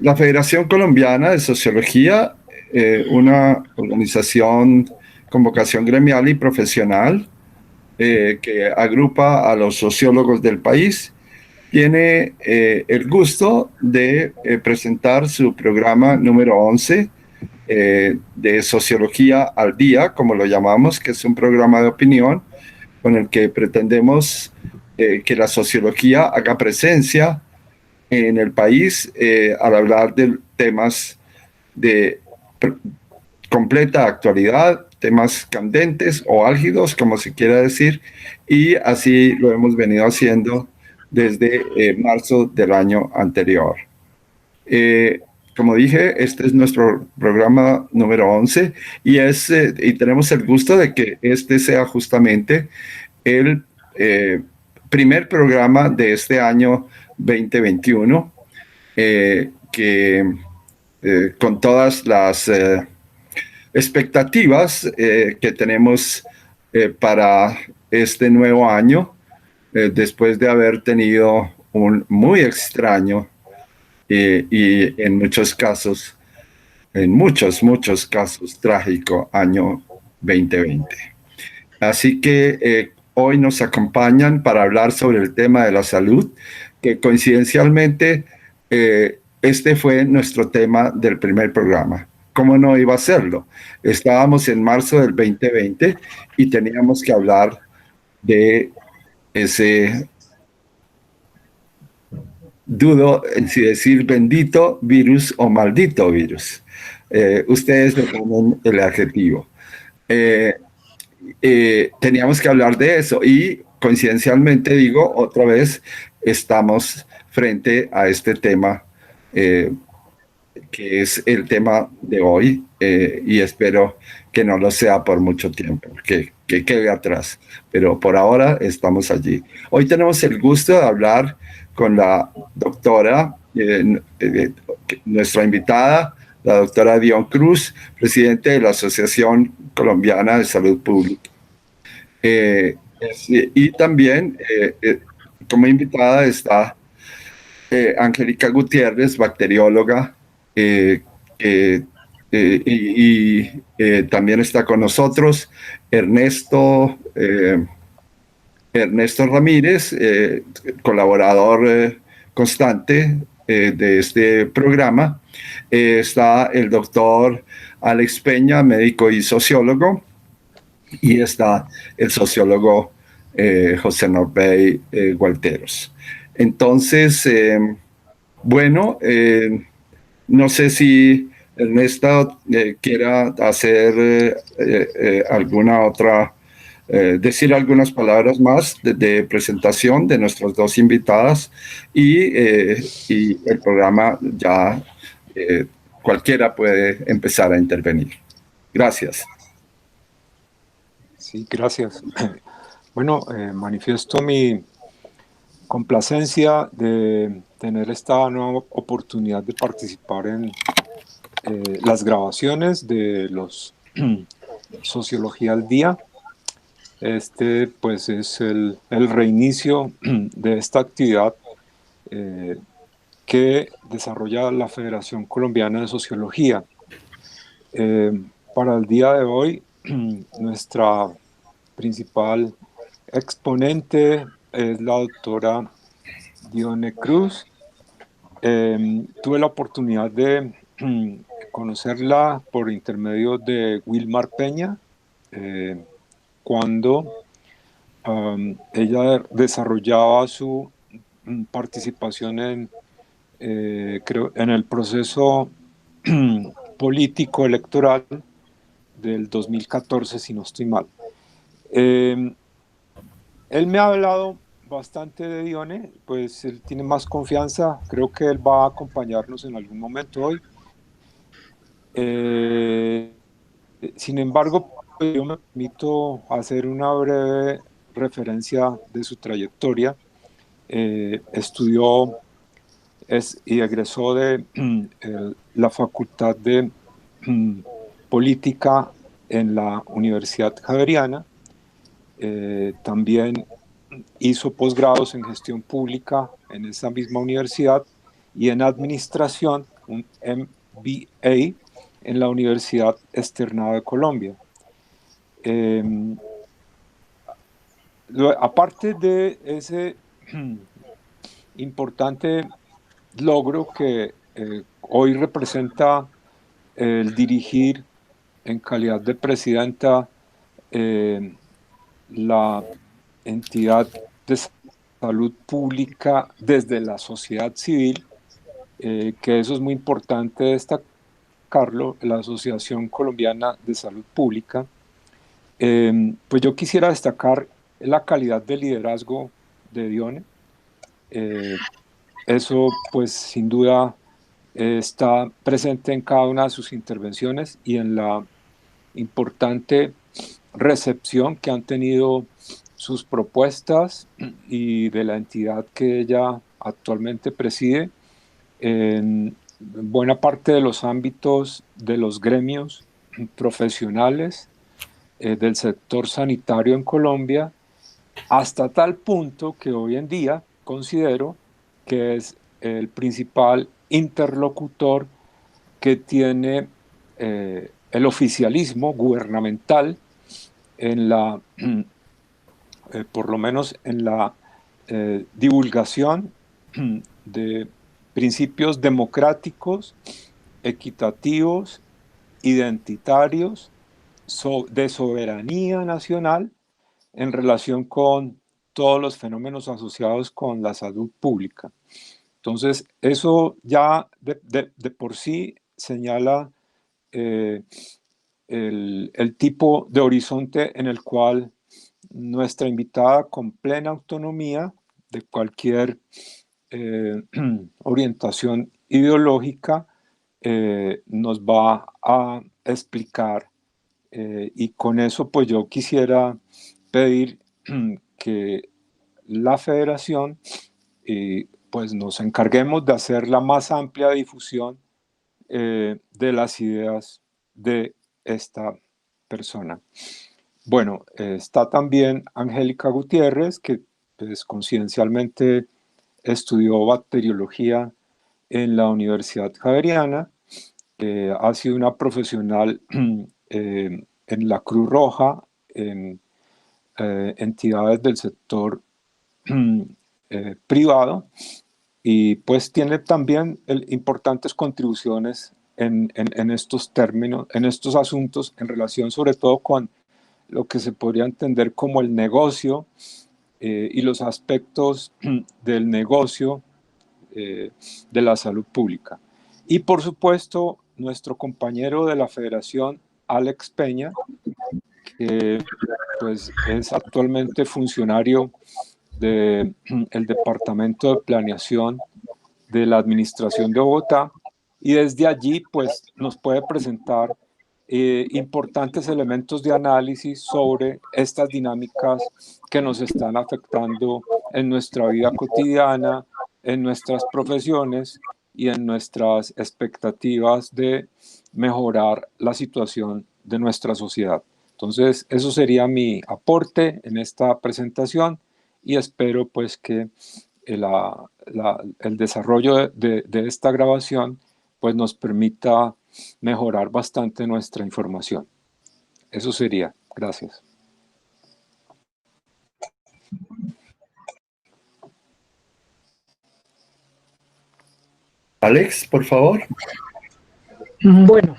La Federación Colombiana de Sociología, una organización con vocación gremial y profesional que agrupa a los sociólogos del país, tiene el gusto de presentar su programa número 11 de Sociología al Día, como lo llamamos, que es un programa de opinión con el que pretendemos que la sociología haga presencia en el país al hablar de temas de completa actualidad, temas candentes o álgidos, como se quiera decir, y así lo hemos venido haciendo desde marzo del año anterior. Eh, como dije, este es nuestro programa número 11 y tenemos el gusto de que este sea justamente el primer programa de este año 2021 que con todas las expectativas que tenemos para este nuevo año, después de haber tenido un muy extraño y en muchos casos, en muchos casos, trágico año 2020. Así que hoy nos acompañan para hablar sobre el tema de la salud, que coincidencialmente este fue nuestro tema del primer programa. ¿Cómo no iba a serlo? Estábamos en marzo del 2020 y teníamos que hablar de ese, dudo en si decir bendito virus o maldito virus. Ustedes le ponen el adjetivo. Eh, Teníamos que hablar de eso y coincidencialmente digo, otra vez estamos frente a este tema eh, que es el tema de hoy y espero que no lo sea por mucho tiempo, que quede atrás, pero por ahora estamos allí. Hoy tenemos el gusto de hablar con la doctora, nuestra invitada, la doctora Dion Cruz, presidente de la Asociación Colombiana de Salud Pública. Y también como invitada está Angélica Gutiérrez, bacterióloga, eh, eh, también está con nosotros Ernesto Ramírez, colaborador constante de este programa. Está el doctor Alex Peña, médico y sociólogo, y está el sociólogo José Norbey Gualteros. Entonces, bueno, no sé si Ernesto quiera hacer alguna otra, decir algunas palabras más de presentación de nuestras dos invitadas y el programa ya cualquiera puede empezar a intervenir. Gracias. Sí, gracias. Bueno, manifiesto mi complacencia de tener esta nueva oportunidad de participar en las grabaciones de los Sociología al Día. Este pues es el reinicio de esta actividad que desarrolla la Federación Colombiana de Sociología. Para el día de hoy, nuestra principal exponente es la doctora Dione Cruz. Tuve la oportunidad de conocerla por intermedio de Wilmar Peña, cuando ella desarrollaba su participación creo, en el proceso político electoral del 2014, si no estoy mal. Él me ha hablado bastante de Dione, pues él tiene más confianza, creo que él va a acompañarnos en algún momento hoy. Sin embargo, yo me permito hacer una breve referencia de su trayectoria. Estudió y egresó de la Facultad de Política en la Universidad Javeriana. También hizo posgrados en gestión pública en esa misma universidad y en administración un MBA en la Universidad Externado de Colombia. Aparte de ese importante logro que hoy representa el dirigir en calidad de presidenta la entidad de salud pública desde la sociedad civil, que eso es muy importante destacarlo, la Asociación Colombiana de Salud Pública. Pues yo quisiera destacar la calidad de liderazgo de Dione. Eso pues sin duda está presente en cada una de sus intervenciones y en la importante recepción que han tenido sus propuestas y de la entidad que ella actualmente preside en buena parte de los ámbitos de los gremios profesionales del sector sanitario en Colombia, hasta tal punto que hoy en día considero que es el principal interlocutor que tiene el oficialismo gubernamental en la, por lo menos en la divulgación de principios democráticos, equitativos, identitarios, de soberanía nacional en relación con todos los fenómenos asociados con la salud pública. Entonces, eso ya de por sí señala el tipo de horizonte en el cual nuestra invitada, con plena autonomía de cualquier orientación ideológica, nos va a explicar. Y con eso, pues yo quisiera pedir que la federación pues nos encarguemos de hacer la más amplia difusión de las ideas de esta persona. Bueno, está también Angélica Gutiérrez, que pues, coincidencialmente estudió bacteriología en la Universidad Javeriana, ha sido una profesional en la Cruz Roja, en entidades del sector privado, y pues tiene también importantes contribuciones en estos términos, en estos asuntos, en relación sobre todo con lo que se podría entender como el negocio y los aspectos del negocio de la salud pública. Y por supuesto, nuestro compañero de la Federación, Alex Peña, que pues es actualmente funcionario del Departamento de Planeación de la Administración de Bogotá, y desde allí pues nos puede presentar importantes elementos de análisis sobre estas dinámicas que nos están afectando en nuestra vida cotidiana, en nuestras profesiones y en nuestras expectativas de mejorar la situación de nuestra sociedad. Entonces, eso sería mi aporte en esta presentación y espero pues que el desarrollo de esta grabación pues nos permita mejorar bastante nuestra información. Eso sería. Gracias. Alex, por favor. Bueno,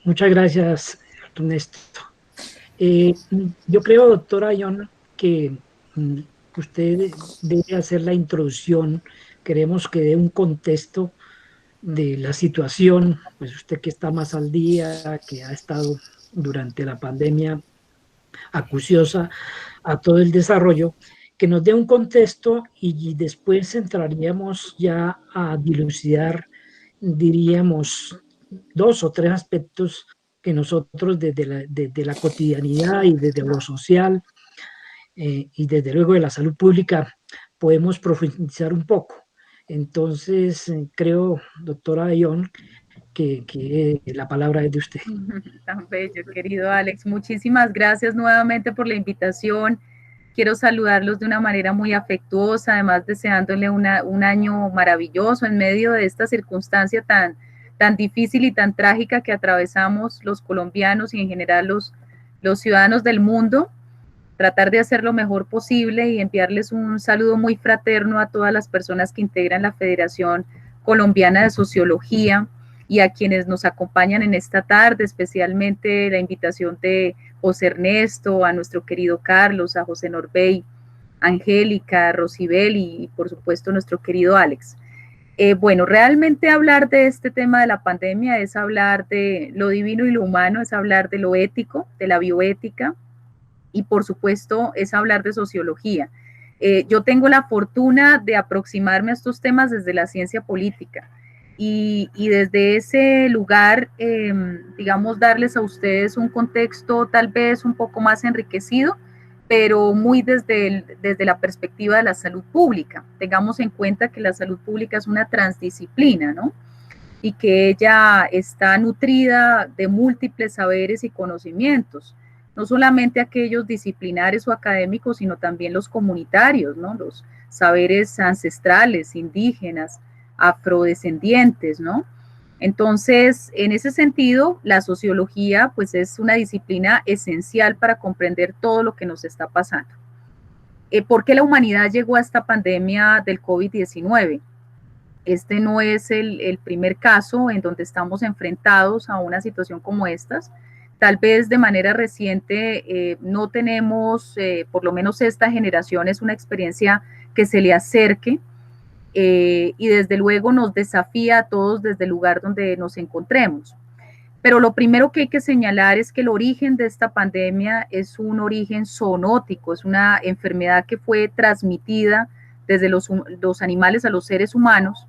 muchas gracias, Ernesto. Yo creo, doctora Ayón, que usted debe hacer la introducción. Queremos que dé un contexto de la situación, pues usted que está más al día, que ha estado durante la pandemia acuciosa a todo el desarrollo, que nos dé un contexto y después entraríamos ya a dilucidar, diríamos, dos o tres aspectos que nosotros desde la cotidianidad y desde lo social y desde luego de la salud pública podemos profundizar un poco. Entonces, creo, doctora Ayón, que la palabra es de usted. Tan bello, querido Alex. Muchísimas gracias nuevamente por la invitación. Quiero saludarlos de una manera muy afectuosa, además deseándole un año maravilloso en medio de esta circunstancia tan difícil y tan trágica que atravesamos los colombianos y en general los ciudadanos del mundo. Tratar de hacer lo mejor posible y enviarles un saludo muy fraterno a todas las personas que integran la Federación Colombiana de Sociología y a quienes nos acompañan en esta tarde, especialmente la invitación de José Ernesto, a nuestro querido Carlos, a José Norbey, Angélica, Rosibel y por supuesto nuestro querido Alex. Bueno, realmente hablar de este tema de la pandemia es hablar de lo divino y lo humano, es hablar de lo ético, de la bioética, y por supuesto es hablar de sociología. Yo tengo la fortuna de aproximarme a estos temas desde la ciencia política y desde ese lugar, digamos, darles a ustedes un contexto tal vez un poco más enriquecido, pero muy desde la perspectiva de la salud pública. Tengamos en cuenta que la salud pública es una transdisciplina, ¿no? Y que ella está nutrida de múltiples saberes y conocimientos, no solamente aquellos disciplinares o académicos, sino también los comunitarios, ¿no? Los saberes ancestrales, indígenas, afrodescendientes, ¿no? Entonces, en ese sentido, la sociología pues es una disciplina esencial para comprender todo lo que nos está pasando. ¿Por qué la humanidad llegó a esta pandemia del COVID-19? Este no es el primer caso en donde estamos enfrentados a una situación como estas. Tal vez de manera reciente no tenemos, por lo menos esta generación es una experiencia que se le acerque y desde luego nos desafía a todos desde el lugar donde nos encontremos. Pero lo primero que hay que señalar es que el origen de esta pandemia es un origen zoonótico, es una enfermedad que fue transmitida desde los animales a los seres humanos,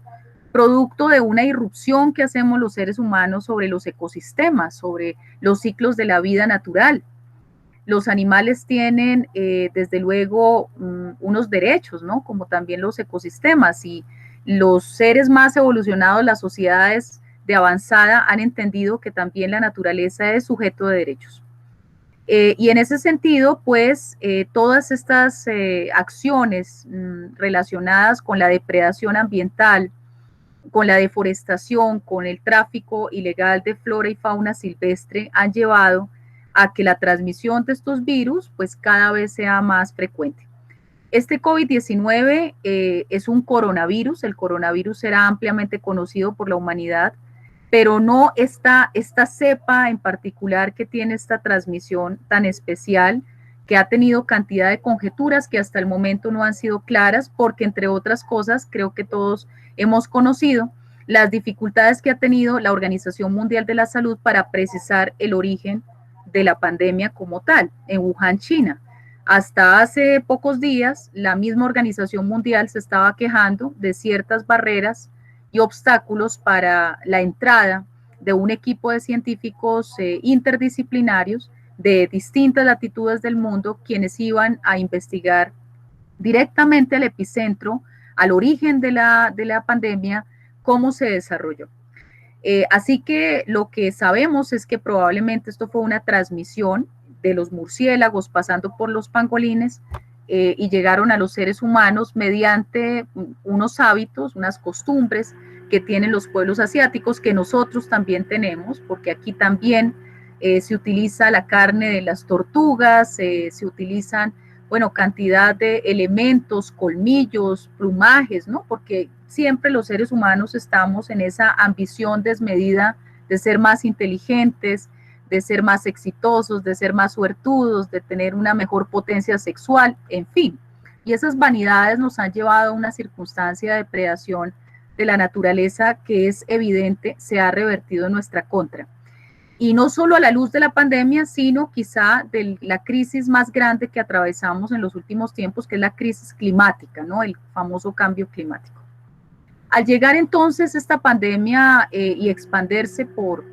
producto de una irrupción que hacemos los seres humanos sobre los ecosistemas, sobre los ciclos de la vida natural. Los animales tienen, desde luego, unos derechos, ¿no? Como también los ecosistemas, y los seres más evolucionados, las sociedades de avanzada, han entendido que también la naturaleza es sujeto de derechos. Y en ese sentido, pues, todas estas acciones relacionadas con la depredación ambiental, con la deforestación, con el tráfico ilegal de flora y fauna silvestre, han llevado a que la transmisión de estos virus pues cada vez sea más frecuente. Este COVID-19 es un coronavirus, el coronavirus será ampliamente conocido por la humanidad, pero no esta cepa en particular que tiene esta transmisión tan especial, que ha tenido cantidad de conjeturas que hasta el momento no han sido claras, porque entre otras cosas creo que todos hemos conocido las dificultades que ha tenido la Organización Mundial de la Salud para precisar el origen de la pandemia como tal, en Wuhan, China. Hasta hace pocos días, la misma Organización Mundial se estaba quejando de ciertas barreras y obstáculos para la entrada de un equipo de científicos interdisciplinarios de distintas latitudes del mundo, quienes iban a investigar directamente al epicentro, al origen de la pandemia, cómo se desarrolló. Así que lo que sabemos es que probablemente esto fue una transmisión de los murciélagos pasando por los pangolines y llegaron a los seres humanos mediante unos hábitos, unas costumbres que tienen los pueblos asiáticos, que nosotros también tenemos, porque aquí también se utiliza la carne de las tortugas, se utilizan, bueno, cantidad de elementos, colmillos, plumajes, ¿no? Porque siempre los seres humanos estamos en esa ambición desmedida de ser más inteligentes, de ser más exitosos, de ser más suertudos, de tener una mejor potencia sexual, en fin. Y esas vanidades nos han llevado a una circunstancia de predación de la naturaleza que es evidente, se ha revertido en nuestra contra. Y no solo a la luz de la pandemia, sino quizá de la crisis más grande que atravesamos en los últimos tiempos, que es la crisis climática, ¿no? El famoso cambio climático. Al llegar entonces esta pandemia y expandirse por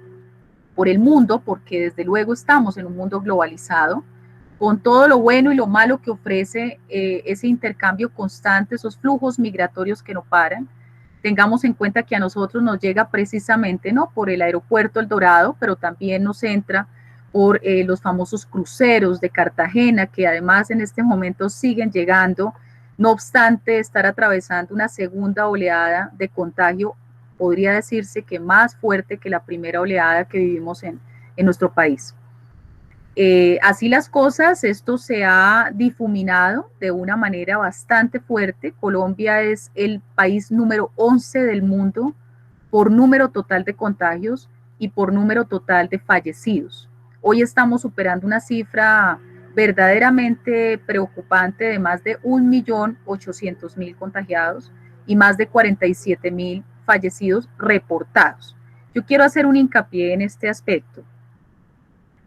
el mundo, porque desde luego estamos en un mundo globalizado, con todo lo bueno y lo malo que ofrece ese intercambio constante, esos flujos migratorios que no paran. Tengamos en cuenta que a nosotros nos llega precisamente, ¿no?, por el aeropuerto El Dorado, pero también nos entra por los famosos cruceros de Cartagena, que además en este momento siguen llegando, no obstante estar atravesando una segunda oleada de contagio, podría decirse que más fuerte que la primera oleada que vivimos en nuestro país. Así las cosas, esto se ha difuminado de una manera bastante fuerte. Colombia es el país número 11 del mundo por número total de contagios y por número total de fallecidos. Hoy estamos superando una cifra verdaderamente preocupante de más de 1.800.000 contagiados y más de 47.000 fallecidos reportados. Yo quiero hacer un hincapié en este aspecto.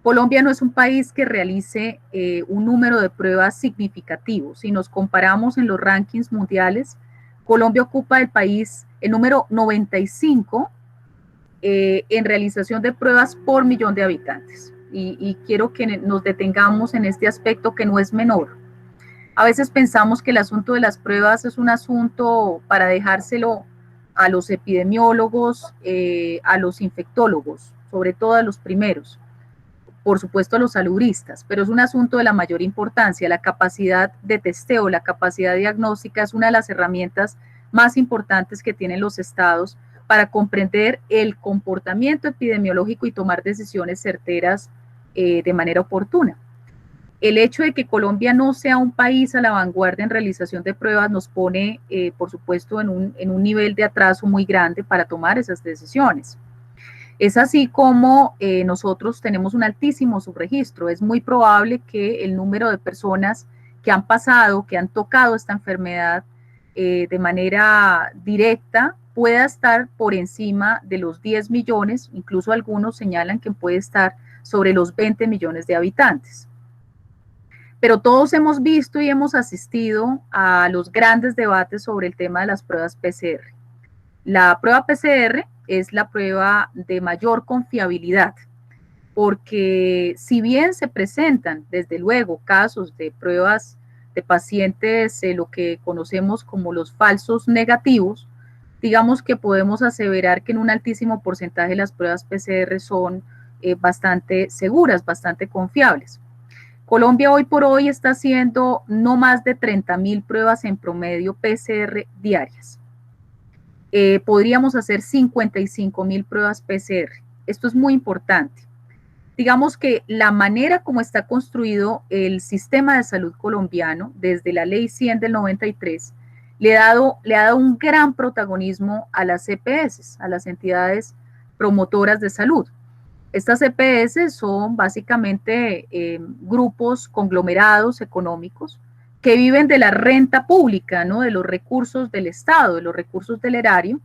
Colombia no es un país que realice un número de pruebas significativo. Si nos comparamos en los rankings mundiales, Colombia ocupa el número 95 en realización de pruebas por millón de habitantes. Y quiero que nos detengamos en este aspecto que no es menor. A veces pensamos que el asunto de las pruebas es un asunto para dejárselo a los epidemiólogos, a los infectólogos, sobre todo a los primeros, por supuesto a los salubristas, pero es un asunto de la mayor importancia. La capacidad de testeo, la capacidad diagnóstica es una de las herramientas más importantes que tienen los estados para comprender el comportamiento epidemiológico y tomar decisiones certeras de manera oportuna. El hecho de que Colombia no sea un país a la vanguardia en realización de pruebas nos pone, por supuesto, en un nivel de atraso muy grande para tomar esas decisiones. Es así como nosotros tenemos un altísimo subregistro. Es muy probable que el número de personas que han pasado, que han tocado esta enfermedad de manera directa, pueda estar por encima de los 10 millones, incluso algunos señalan que puede estar sobre los 20 millones de habitantes. Pero todos hemos visto y hemos asistido a los grandes debates sobre el tema de las pruebas PCR. La prueba PCR es la prueba de mayor confiabilidad, porque si bien se presentan, desde luego, casos de pruebas de pacientes, lo que conocemos como los falsos negativos, digamos que podemos aseverar que en un altísimo porcentaje las pruebas PCR son bastante seguras, bastante confiables. Colombia hoy por hoy está haciendo no más de 30.000 pruebas en promedio PCR diarias. Podríamos hacer 55.000 pruebas PCR. Esto es muy importante. Digamos que la manera como está construido el sistema de salud colombiano, desde la ley 100 del 93, le ha dado un gran protagonismo a las EPS, a las entidades promotoras de salud. Estas EPS son básicamente grupos conglomerados económicos que viven de la renta pública, ¿no? De los recursos del Estado, de los recursos del erario,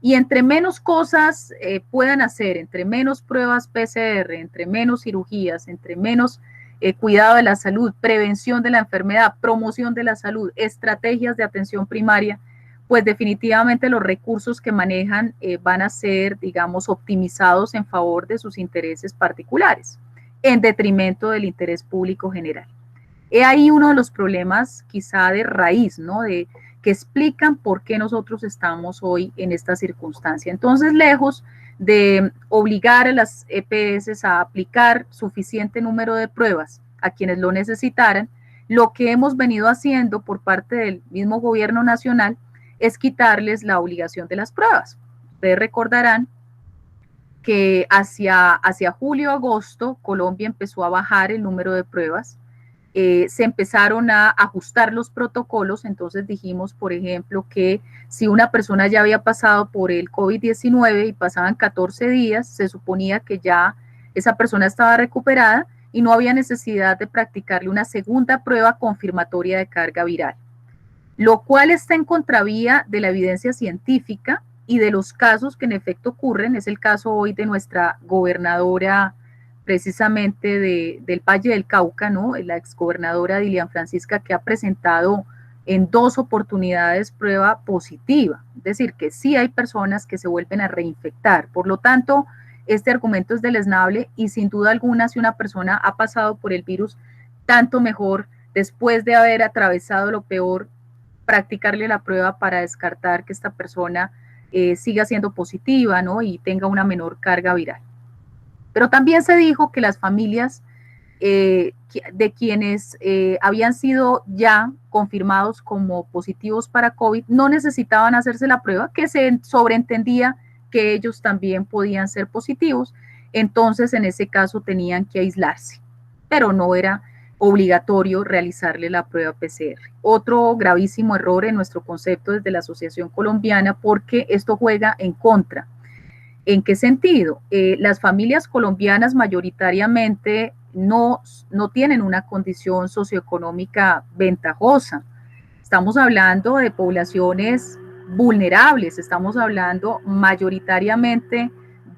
y entre menos cosas puedan hacer, entre menos pruebas PCR, entre menos cirugías, entre menos cuidado de la salud, prevención de la enfermedad, promoción de la salud, estrategias de atención primaria, pues definitivamente los recursos que manejan van a ser, digamos, optimizados en favor de sus intereses particulares, en detrimento del interés público general. He ahí uno de los problemas quizá de raíz, ¿no? Que explican por qué nosotros estamos hoy en esta circunstancia. Entonces, lejos de obligar a las EPS a aplicar suficiente número de pruebas a quienes lo necesitaran, lo que hemos venido haciendo por parte del mismo gobierno nacional es quitarles la obligación de las pruebas. Ustedes recordarán que hacia julio-agosto Colombia empezó a bajar el número de pruebas. Se empezaron a ajustar los protocolos, entonces dijimos, por ejemplo, que si una persona ya había pasado por el COVID-19 y pasaban 14 días, se suponía que ya esa persona estaba recuperada y no había necesidad de practicarle una segunda prueba confirmatoria de carga viral, lo cual está en contravía de la evidencia científica y de los casos que en efecto ocurren. Es el caso hoy de nuestra gobernadora precisamente del Valle del Cauca, ¿no? La exgobernadora Dilian Francisca, que ha presentado en 2 oportunidades prueba positiva, es decir, que sí hay personas que se vuelven a reinfectar. Por lo tanto, este argumento es deleznable y sin duda alguna, si una persona ha pasado por el virus, tanto mejor, después de haber atravesado lo peor, practicarle la prueba para descartar que esta persona siga siendo positiva, ¿no? Y tenga una menor carga viral. Pero también se dijo que las familias de quienes habían sido ya confirmados como positivos para COVID no necesitaban hacerse la prueba, que se sobreentendía que ellos también podían ser positivos, entonces en ese caso tenían que aislarse, pero no era obligatorio realizarle la prueba PCR. Otro gravísimo error en nuestro concepto desde la Asociación Colombiana, porque esto juega en contra. ¿En qué sentido? Las familias colombianas mayoritariamente no tienen una condición socioeconómica ventajosa. Estamos hablando de poblaciones vulnerables, estamos hablando mayoritariamente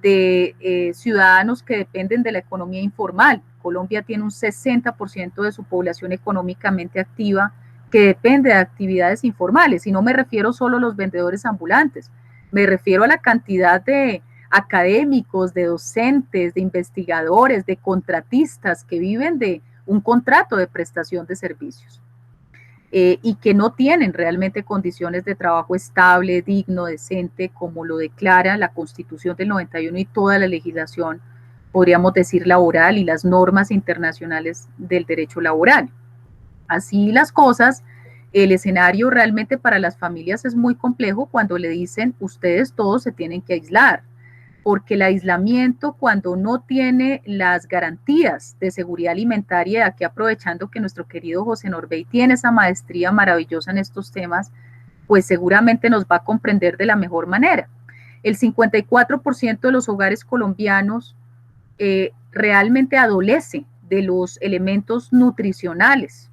de ciudadanos que dependen de la economía informal. Colombia tiene un 60% de su población económicamente activa que depende de actividades informales, y no me refiero solo a los vendedores ambulantes, me refiero a la cantidad de académicos, de docentes, de investigadores, de contratistas que viven de un contrato de prestación de servicios y que no tienen realmente condiciones de trabajo estable, digno, decente, como lo declara la Constitución del 91 y toda la legislación, podríamos decir, laboral y las normas internacionales del derecho laboral. Así las cosas, el escenario realmente para las familias es muy complejo cuando le dicen ustedes todos se tienen que aislar, porque el aislamiento, cuando no tiene las garantías de seguridad alimentaria, aquí aprovechando que nuestro querido José Norbey tiene esa maestría maravillosa en estos temas, pues seguramente nos va a comprender de la mejor manera. El 54% de los hogares colombianos realmente adolece de los elementos nutricionales.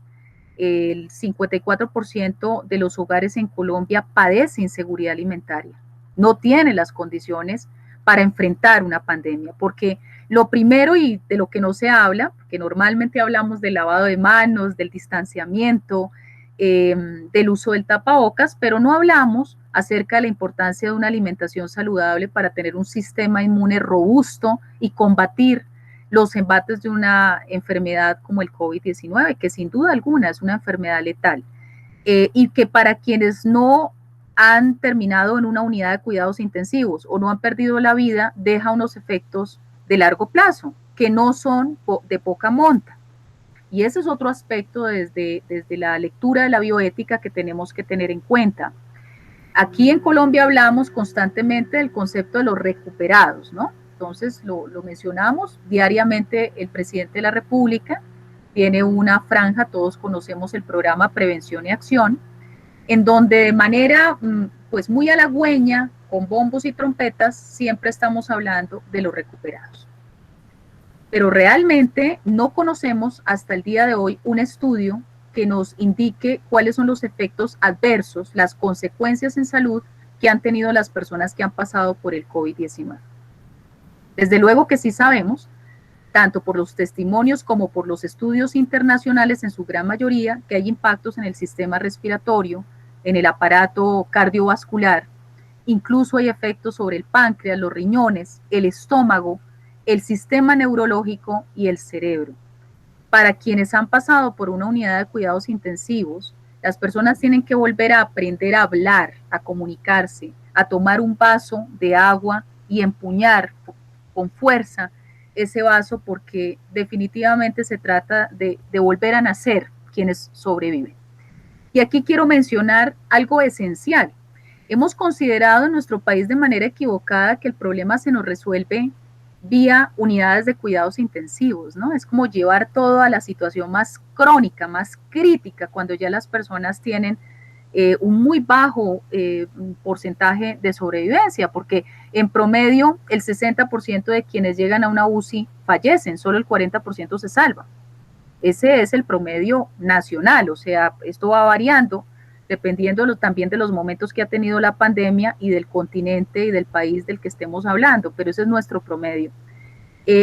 El 54% de los hogares en Colombia padece inseguridad alimentaria, no tiene las condiciones para enfrentar una pandemia, porque lo primero y de lo que no se habla, que normalmente hablamos del lavado de manos, del distanciamiento, del uso del tapabocas, pero no hablamos acerca de la importancia de una alimentación saludable para tener un sistema inmune robusto y combatir los embates de una enfermedad como el COVID-19, que sin duda alguna es una enfermedad letal, y que para quienes no han terminado en una unidad de cuidados intensivos o no han perdido la vida, deja unos efectos de largo plazo, que no son de poca monta. Y ese es otro aspecto desde la lectura de la bioética que tenemos que tener en cuenta. Aquí en Colombia hablamos constantemente del concepto de los recuperados, ¿no? Entonces lo mencionamos diariamente. El presidente de la República tiene una franja, todos conocemos el programa Prevención y Acción, en donde de manera pues muy halagüeña, con bombos y trompetas, siempre estamos hablando de los recuperados. Pero realmente no conocemos hasta el día de hoy un estudio que nos indique cuáles son los efectos adversos, las consecuencias en salud que han tenido las personas que han pasado por el COVID-19. Desde luego que sí sabemos, tanto por los testimonios como por los estudios internacionales en su gran mayoría, que hay impactos en el sistema respiratorio, en el aparato cardiovascular, incluso hay efectos sobre el páncreas, los riñones, el estómago, el sistema neurológico y el cerebro. Para quienes han pasado por una unidad de cuidados intensivos, las personas tienen que volver a aprender a hablar, a comunicarse, a tomar un vaso de agua y empuñar con fuerza ese vaso, porque definitivamente se trata de volver a nacer quienes sobreviven. Y aquí quiero mencionar algo esencial. Hemos considerado en nuestro país de manera equivocada que el problema se nos resuelve vía unidades de cuidados intensivos, ¿no? Es como llevar todo a la situación más crónica, más crítica, cuando ya las personas tienen un muy bajo porcentaje de sobrevivencia, porque en promedio el 60% de quienes llegan a una UCI fallecen, solo el 40% se salva. Ese es el promedio nacional, o sea, esto va variando dependiendo también de los momentos que ha tenido la pandemia y del continente y del país del que estemos hablando, pero ese es nuestro promedio.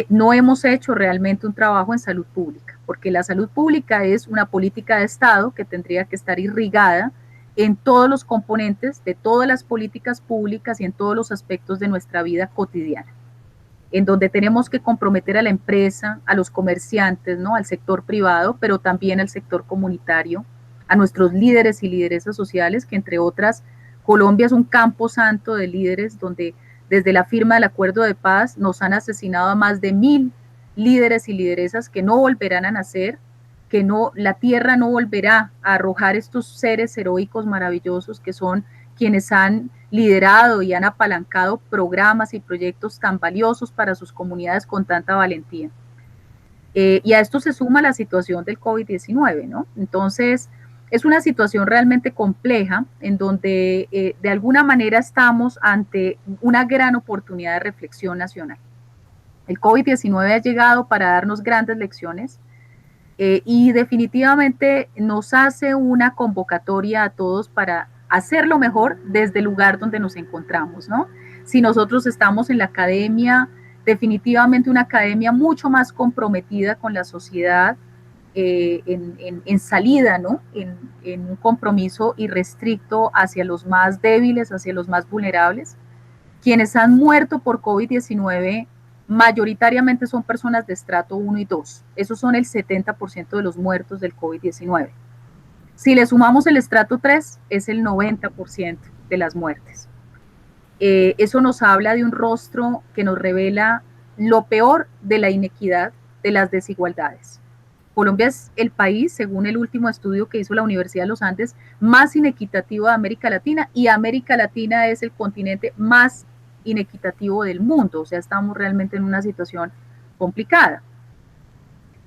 No hemos hecho realmente un trabajo en salud pública, porque la salud pública es una política de Estado que tendría que estar irrigada en todos los componentes de todas las políticas públicas y en todos los aspectos de nuestra vida cotidiana, en donde tenemos que comprometer a la empresa, a los comerciantes, ¿no? Al sector privado, pero también al sector comunitario, a nuestros líderes y lideresas sociales, que entre otras, Colombia es un campo santo de líderes donde Desde la firma del acuerdo de paz nos han asesinado a más de 1000 líderes y lideresas que no volverán a nacer, que no, la tierra no volverá a arrojar estos seres heroicos maravillosos que son quienes han liderado y han apalancado programas y proyectos tan valiosos para sus comunidades con tanta valentía. Y a esto se suma la situación del COVID-19, ¿no? Entonces, es una situación realmente compleja en donde de alguna manera estamos ante una gran oportunidad de reflexión nacional. El COVID-19 ha llegado para darnos grandes lecciones y definitivamente nos hace una convocatoria a todos para hacerlo mejor desde el lugar donde nos encontramos, ¿no? Si nosotros estamos en la academia, definitivamente una academia mucho más comprometida con la sociedad, en salida, ¿no? En un compromiso irrestricto hacia los más débiles, hacia los más vulnerables. Quienes han muerto por COVID-19 mayoritariamente son personas de estrato 1 y 2. Esos son el 70% de los muertos del COVID-19. Si le sumamos el estrato 3, es el 90% de las muertes. Eso nos habla de un rostro que nos revela lo peor de la inequidad, de las desigualdades. Colombia es el país, según el último estudio que hizo la Universidad de los Andes, más inequitativo de América Latina, y América Latina es el continente más inequitativo del mundo, o sea, estamos realmente en una situación complicada.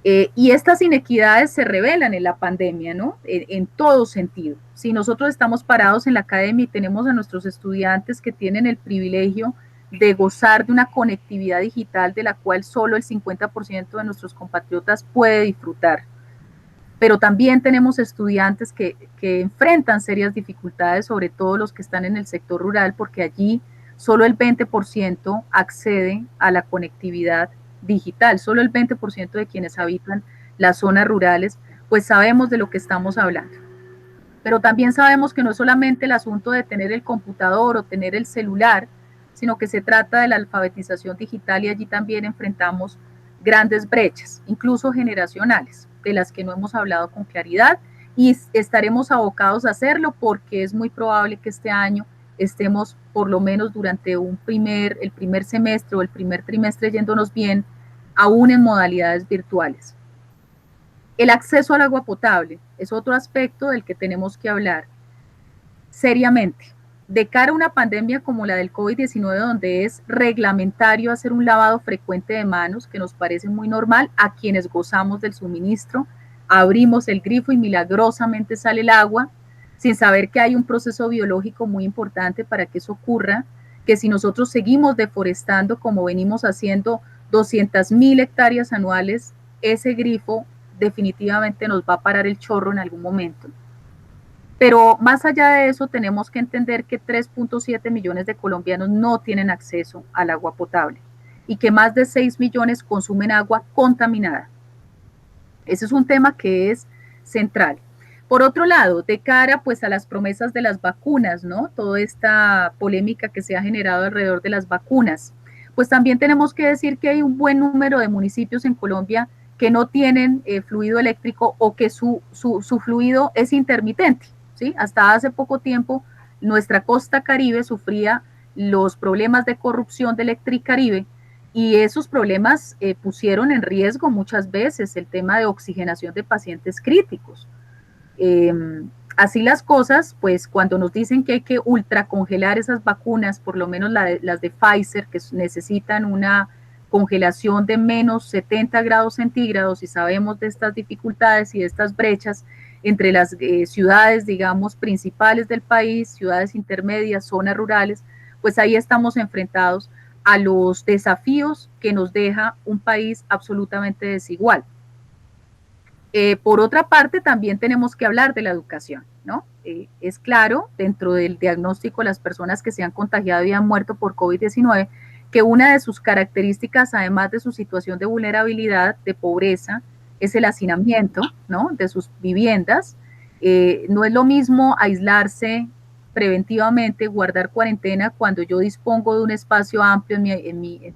Y estas inequidades se revelan en la pandemia, ¿no? En todo sentido. Si nosotros estamos parados en la academia y tenemos a nuestros estudiantes que tienen el privilegio de gozar de una conectividad digital de la cual solo el 50% de nuestros compatriotas puede disfrutar, pero también tenemos estudiantes que enfrentan serias dificultades, sobre todo los que están en el sector rural, porque allí solo el 20% accede a la conectividad digital, solo el 20% de quienes habitan las zonas rurales, pues sabemos de lo que estamos hablando. Pero también sabemos que no es solamente el asunto de tener el computador o tener el celular, sino que se trata de la alfabetización digital, y allí también enfrentamos grandes brechas, incluso generacionales, de las que no hemos hablado con claridad, y estaremos abocados a hacerlo porque es muy probable que este año estemos por lo menos durante el primer semestre o el primer trimestre yéndonos bien, aún en modalidades virtuales. El acceso al agua potable es otro aspecto del que tenemos que hablar seriamente. De cara a una pandemia como la del COVID-19, donde es reglamentario hacer un lavado frecuente de manos, que nos parece muy normal a quienes gozamos del suministro, abrimos el grifo y milagrosamente sale el agua, sin saber que hay un proceso biológico muy importante para que eso ocurra, que si nosotros seguimos deforestando como venimos haciendo 200.000 hectáreas anuales, ese grifo definitivamente nos va a parar el chorro en algún momento. Pero más allá de eso, tenemos que entender que 3.7 millones de colombianos no tienen acceso al agua potable y que más de 6 millones consumen agua contaminada. Ese es un tema que es central. Por otro lado, de cara pues a las promesas de las vacunas, ¿no? Toda esta polémica que se ha generado alrededor de las vacunas, pues también tenemos que decir que hay un buen número de municipios en Colombia que no tienen fluido eléctrico, o que su fluido es intermitente, ¿sí? Hasta hace poco tiempo nuestra costa caribe sufría los problemas de corrupción de Electricaribe, y esos problemas pusieron en riesgo muchas veces el tema de oxigenación de pacientes críticos. Así las cosas, pues cuando nos dicen que hay que ultracongelar esas vacunas, por lo menos las de Pfizer, que necesitan una congelación de menos 70 grados centígrados, y sabemos de estas dificultades y de estas brechas entre las ciudades, digamos, principales del país, ciudades intermedias, zonas rurales, pues ahí estamos enfrentados a los desafíos que nos deja un país absolutamente desigual. Por otra parte, también tenemos que hablar de la educación, ¿no? Es claro, dentro del diagnóstico de las personas que se han contagiado y han muerto por COVID-19, que una de sus características, además de su situación de vulnerabilidad, de pobreza, es el hacinamiento, ¿no? De sus viviendas. No es lo mismo aislarse preventivamente, guardar cuarentena, cuando yo dispongo de un espacio amplio en mi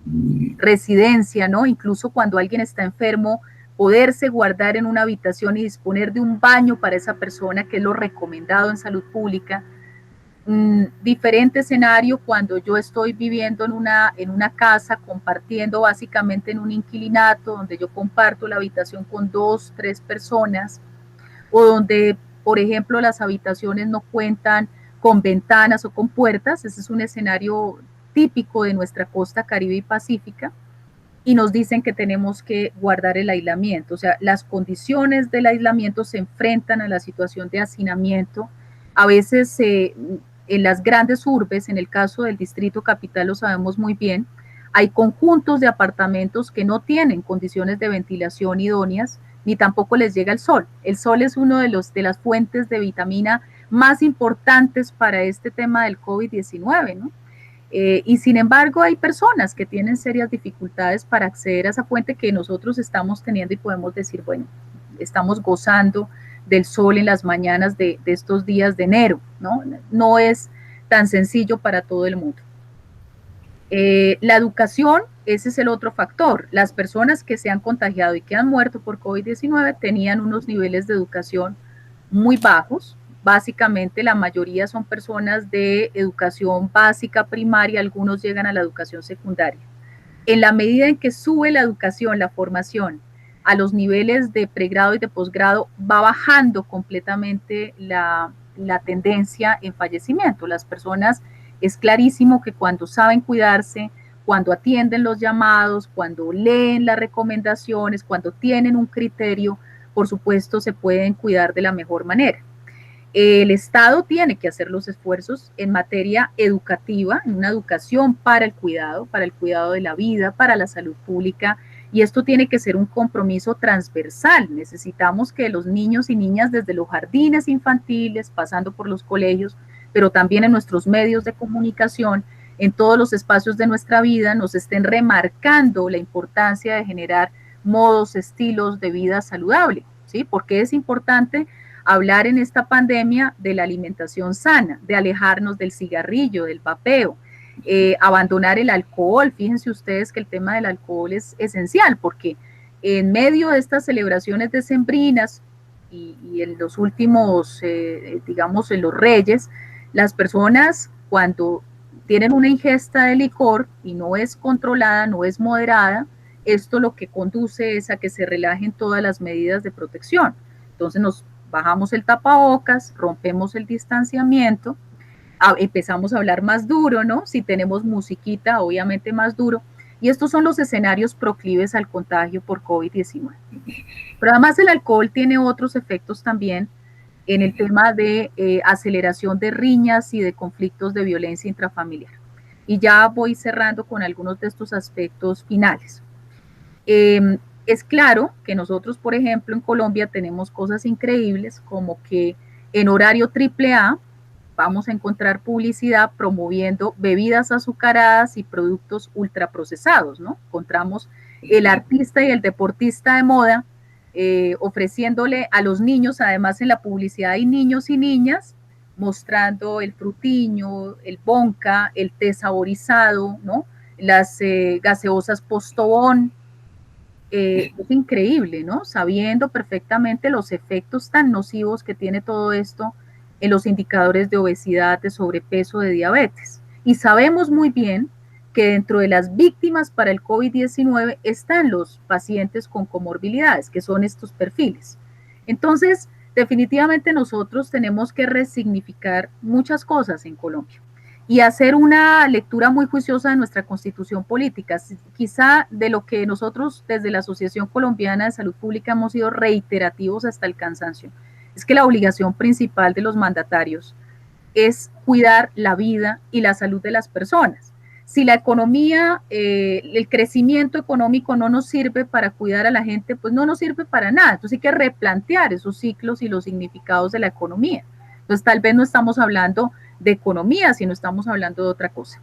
residencia, ¿no? Incluso cuando alguien está enfermo, poderse guardar en una habitación y disponer de un baño para esa persona, que es lo recomendado en salud pública, diferente escenario cuando yo estoy viviendo en una casa, compartiendo básicamente en un inquilinato, donde yo comparto la habitación con 2, 3 personas, o donde, por ejemplo, las habitaciones no cuentan con ventanas o con puertas. Ese es un escenario típico de nuestra costa caribe y pacífica, y nos dicen que tenemos que guardar el aislamiento. O sea, las condiciones del aislamiento se enfrentan a la situación de hacinamiento. A veces en las grandes urbes, en el caso del Distrito Capital lo sabemos muy bien, hay conjuntos de apartamentos que no tienen condiciones de ventilación idóneas, ni tampoco les llega el sol. El sol es uno de las fuentes de vitamina más importantes para este tema del COVID-19, ¿no? Y sin embargo hay personas que tienen serias dificultades para acceder a esa fuente que nosotros estamos teniendo, y podemos decir, bueno, estamos gozando del sol en las mañanas de estos días de enero, ¿no? No es tan sencillo para todo el mundo. La educación, ese es el otro factor. Las personas que se han contagiado y que han muerto por COVID-19 tenían unos niveles de educación muy bajos. Básicamente la mayoría son personas de educación básica primaria, algunos llegan a la educación secundaria. En la medida en que sube la educación, la formación, a los niveles de pregrado y de posgrado, va bajando completamente la tendencia en fallecimiento. Las personas, es clarísimo que cuando saben cuidarse, cuando atienden los llamados, cuando leen las recomendaciones, cuando tienen un criterio, por supuesto se pueden cuidar de la mejor manera. El Estado tiene que hacer los esfuerzos en materia educativa, en una educación para el cuidado de la vida, para la salud pública, y esto tiene que ser un compromiso transversal. Necesitamos que los niños y niñas desde los jardines infantiles, pasando por los colegios, pero también en nuestros medios de comunicación, en todos los espacios de nuestra vida, nos estén remarcando la importancia de generar modos, estilos de vida saludable, ¿sí? Porque es importante hablar en esta pandemia de la alimentación sana, de alejarnos del cigarrillo, del vapeo, abandonar el alcohol. Fíjense ustedes que el tema del alcohol es esencial, porque en medio de estas celebraciones decembrinas y en los últimos, digamos, en los Reyes, las personas cuando tienen una ingesta de licor y no es controlada, no es moderada, esto lo que conduce es a que se relajen todas las medidas de protección. Entonces nos bajamos el tapabocas, rompemos el distanciamiento, empezamos a hablar más duro, ¿no? Si tenemos musiquita, obviamente más duro. Y estos son los escenarios proclives al contagio por COVID-19. Pero además el alcohol tiene otros efectos también en el tema de aceleración de riñas y de conflictos de violencia intrafamiliar. Y ya voy cerrando con algunos de estos aspectos finales. Es claro que nosotros, por ejemplo, en Colombia tenemos cosas increíbles, como que en horario AAA vamos a encontrar publicidad promoviendo bebidas azucaradas y productos ultraprocesados, ¿no? Encontramos el artista y el deportista de moda ofreciéndole a los niños, además en la publicidad hay niños y niñas, mostrando el frutiño, el bonca, el té saborizado, ¿no? Las gaseosas Postobón. Es increíble, ¿no? Sabiendo perfectamente los efectos tan nocivos que tiene todo esto en los indicadores de obesidad, de sobrepeso, de diabetes. Y sabemos muy bien que dentro de las víctimas para el COVID-19 están los pacientes con comorbilidades, que son estos perfiles. Entonces, definitivamente nosotros tenemos que resignificar muchas cosas en Colombia y hacer una lectura muy juiciosa de nuestra constitución política. Quizá de lo que nosotros desde la Asociación Colombiana de Salud Pública hemos sido reiterativos hasta el cansancio, es que la obligación principal de los mandatarios es cuidar la vida y la salud de las personas. Si la economía, el crecimiento económico no nos sirve para cuidar a la gente, pues no nos sirve para nada. Entonces hay que replantear esos ciclos y los significados de la economía. Entonces tal vez no estamos hablando de economía, sino estamos hablando de otra cosa.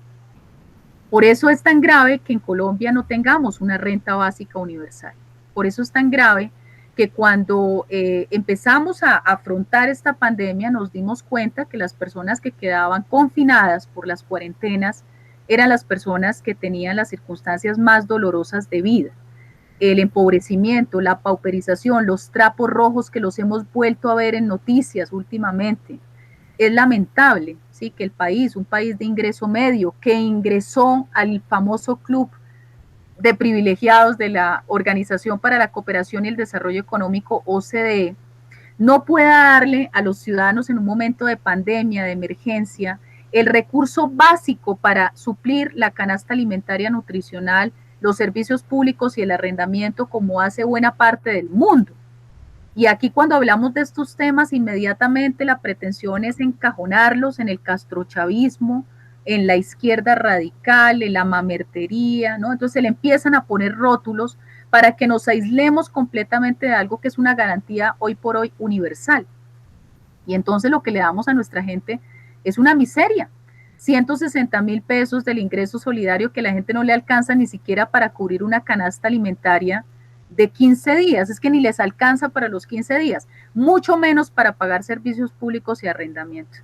Por eso es tan grave que en Colombia no tengamos una renta básica universal. Por eso es tan grave que cuando empezamos a afrontar esta pandemia nos dimos cuenta que las personas que quedaban confinadas por las cuarentenas eran las personas que tenían las circunstancias más dolorosas de vida. El empobrecimiento, la pauperización, los trapos rojos que los hemos vuelto a ver en noticias últimamente, Es lamentable, ¿sí?, que el país, un país de ingreso medio, que ingresó al famoso club de privilegiados de la Organización para la Cooperación y el Desarrollo Económico, OCDE, no pueda darle a los ciudadanos en un momento de pandemia, de emergencia, el recurso básico para suplir la canasta alimentaria nutricional, los servicios públicos y el arrendamiento como hace buena parte del mundo. Y aquí cuando hablamos de estos temas, inmediatamente la pretensión es encajonarlos en el castrochavismo, en la izquierda radical, en la mamertería, ¿no? Entonces se le empiezan a poner rótulos para que nos aislemos completamente de algo que es una garantía hoy por hoy universal. Y entonces lo que le damos a nuestra gente es una miseria. 160,000 pesos del ingreso solidario que la gente no le alcanza ni siquiera para cubrir una canasta alimentaria de 15 días, es que ni les alcanza para los 15 días, mucho menos para pagar servicios públicos y arrendamiento.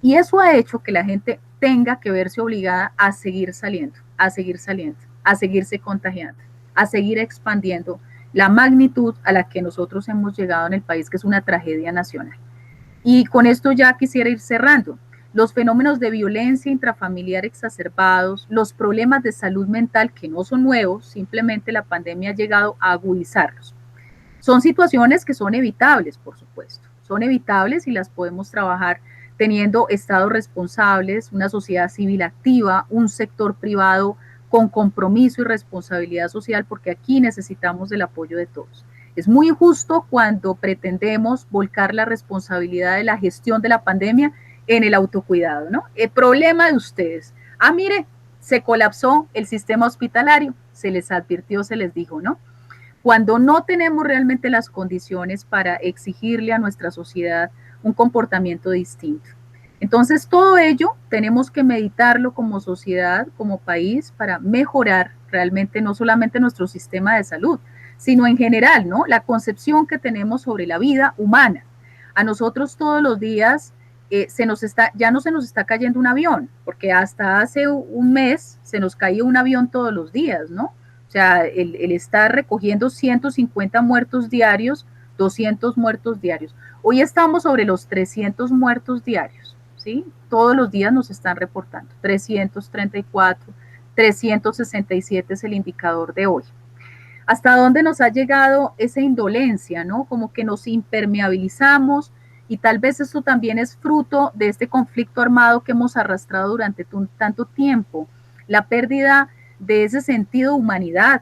Y eso ha hecho que la gente tenga que verse obligada a seguir saliendo, a seguirse contagiando, a seguir expandiendo la magnitud a la que nosotros hemos llegado en el país, que es una tragedia nacional. Y con esto ya quisiera ir cerrando. Los fenómenos de violencia intrafamiliar exacerbados, los problemas de salud mental que no son nuevos, simplemente la pandemia ha llegado a agudizarlos. Son situaciones que son evitables, por supuesto, son evitables y las podemos trabajar teniendo estados responsables, una sociedad civil activa, un sector privado con compromiso y responsabilidad social, porque aquí necesitamos del apoyo de todos. Es muy injusto cuando pretendemos volcar la responsabilidad de la gestión de la pandemia en el autocuidado, ¿no? El problema de ustedes, mire, se colapsó el sistema hospitalario, se les advirtió, se les dijo, ¿no? Cuando no tenemos realmente las condiciones para exigirle a nuestra sociedad un comportamiento distinto. Entonces, todo ello tenemos que meditarlo como sociedad, como país, para mejorar realmente no solamente nuestro sistema de salud, sino en general, ¿no? La concepción que tenemos sobre la vida humana. A nosotros todos los días ya no se nos está cayendo un avión, porque hasta hace un mes se nos caía un avión todos los días, ¿no? O sea, el estar recogiendo 150 muertos diarios, 200 muertos diarios. Hoy estamos sobre los 300 muertos diarios, ¿sí? Todos los días nos están reportando, 334, 367 es el indicador de hoy. ¿Hasta dónde nos ha llegado esa indolencia, ¿no? Como que nos impermeabilizamos, y tal vez esto también es fruto de este conflicto armado que hemos arrastrado durante tanto tiempo, la pérdida de ese sentido de humanidad,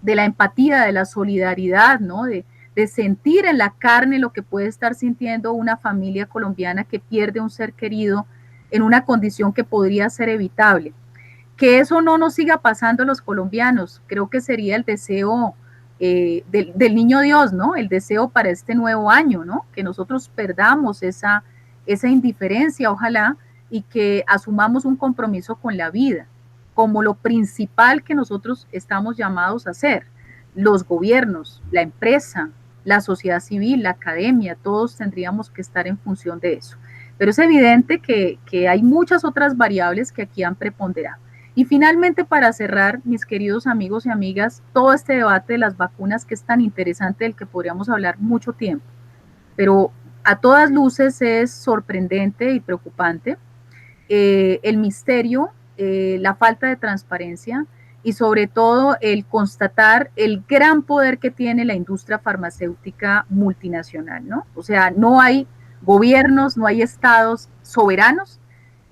de la empatía, de la solidaridad, ¿no? De sentir en la carne lo que puede estar sintiendo una familia colombiana que pierde un ser querido en una condición que podría ser evitable. Que eso no nos siga pasando a los colombianos, creo que sería el deseo del niño Dios, ¿no? El deseo para este nuevo año, ¿no? Que nosotros perdamos esa indiferencia, ojalá, y que asumamos un compromiso con la vida, como lo principal que nosotros estamos llamados a hacer. Los gobiernos, la empresa, la sociedad civil, la academia, todos tendríamos que estar en función de eso. Pero es evidente que hay muchas otras variables que aquí han preponderado. Y finalmente, para cerrar, mis queridos amigos y amigas, todo este debate de las vacunas que es tan interesante, del que podríamos hablar mucho tiempo, pero a todas luces es sorprendente y preocupante el misterio, la falta de transparencia y sobre todo el constatar el gran poder que tiene la industria farmacéutica multinacional, ¿no? O sea, no hay gobiernos, no hay estados soberanos,